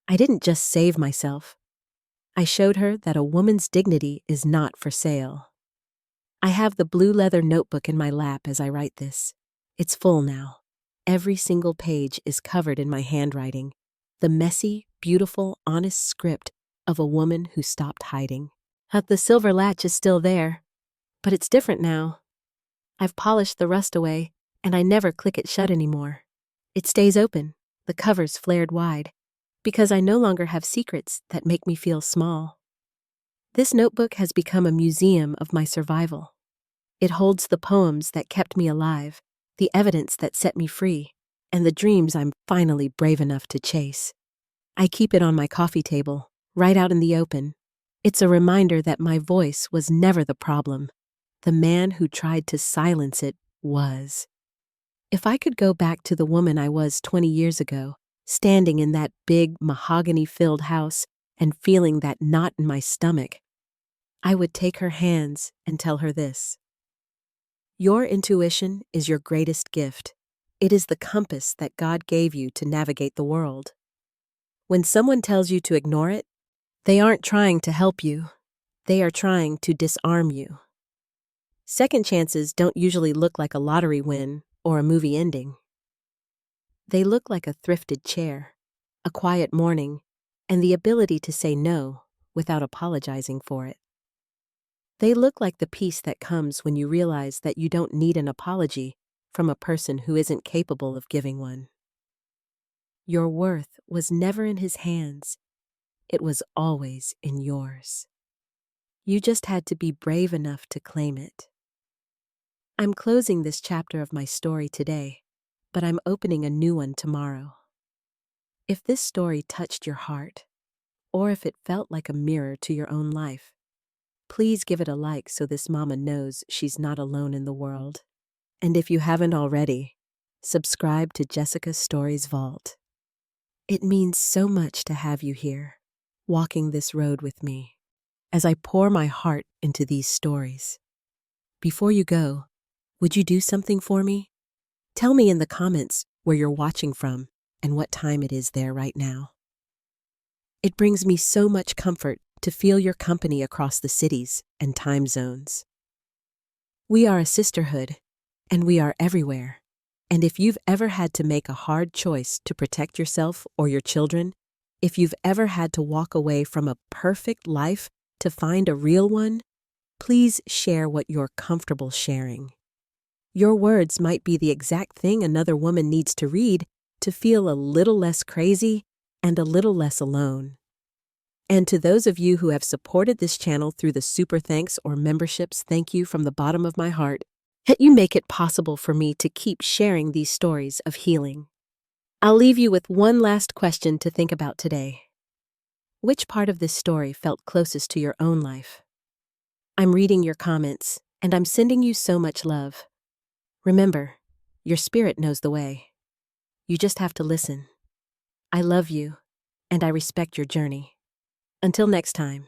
I didn't just save myself. I showed her that a woman's dignity is not for sale. I have the blue leather notebook in my lap as I write this. It's full now. Every single page is covered in my handwriting, the messy, beautiful, honest script of a woman who stopped hiding. The silver latch is still there, but it's different now. I've polished the rust away, and I never click it shut anymore. It stays open, the covers flared wide, because I no longer have secrets that make me feel small. This notebook has become a museum of my survival. It holds the poems that kept me alive, the evidence that set me free, and the dreams I'm finally brave enough to chase. I keep it on my coffee table, right out in the open. It's a reminder that my voice was never the problem. The man who tried to silence it was. If I could go back to the woman I was 20 years ago, standing in that big, mahogany-filled house and feeling that knot in my stomach, I would take her hands and tell her this. Your intuition is your greatest gift. It is the compass that God gave you to navigate the world. When someone tells you to ignore it, they aren't trying to help you. They are trying to disarm you. Second chances don't usually look like a lottery win or a movie ending. They look like a thrifted chair, a quiet morning, and the ability to say no without apologizing for it. They look like the peace that comes when you realize that you don't need an apology from a person who isn't capable of giving one. Your worth was never in his hands. It was always in yours. You just had to be brave enough to claim it. I'm closing this chapter of my story today, but I'm opening a new one tomorrow. If this story touched your heart, or if it felt like a mirror to your own life, please give it a like so this mama knows she's not alone in the world. And if you haven't already, subscribe to Jessica's Stories Vault. It means so much to have you here, walking this road with me, as I pour my heart into these stories. Before you go, would you do something for me? Tell me in the comments where you're watching from and what time it is there right now. It brings me so much comfort to feel your company across the cities and time zones. We are a sisterhood, and we are everywhere. And if you've ever had to make a hard choice to protect yourself or your children, if you've ever had to walk away from a perfect life to find a real one, please share what you're comfortable sharing. Your words might be the exact thing another woman needs to read to feel a little less crazy and a little less alone. And to those of you who have supported this channel through the super thanks or memberships, thank you from the bottom of my heart. You make it possible for me to keep sharing these stories of healing. I'll leave you with one last question to think about today. Which part of this story felt closest to your own life? I'm reading your comments, and I'm sending you so much love. Remember, your spirit knows the way. You just have to listen. I love you, and I respect your journey. Until next time.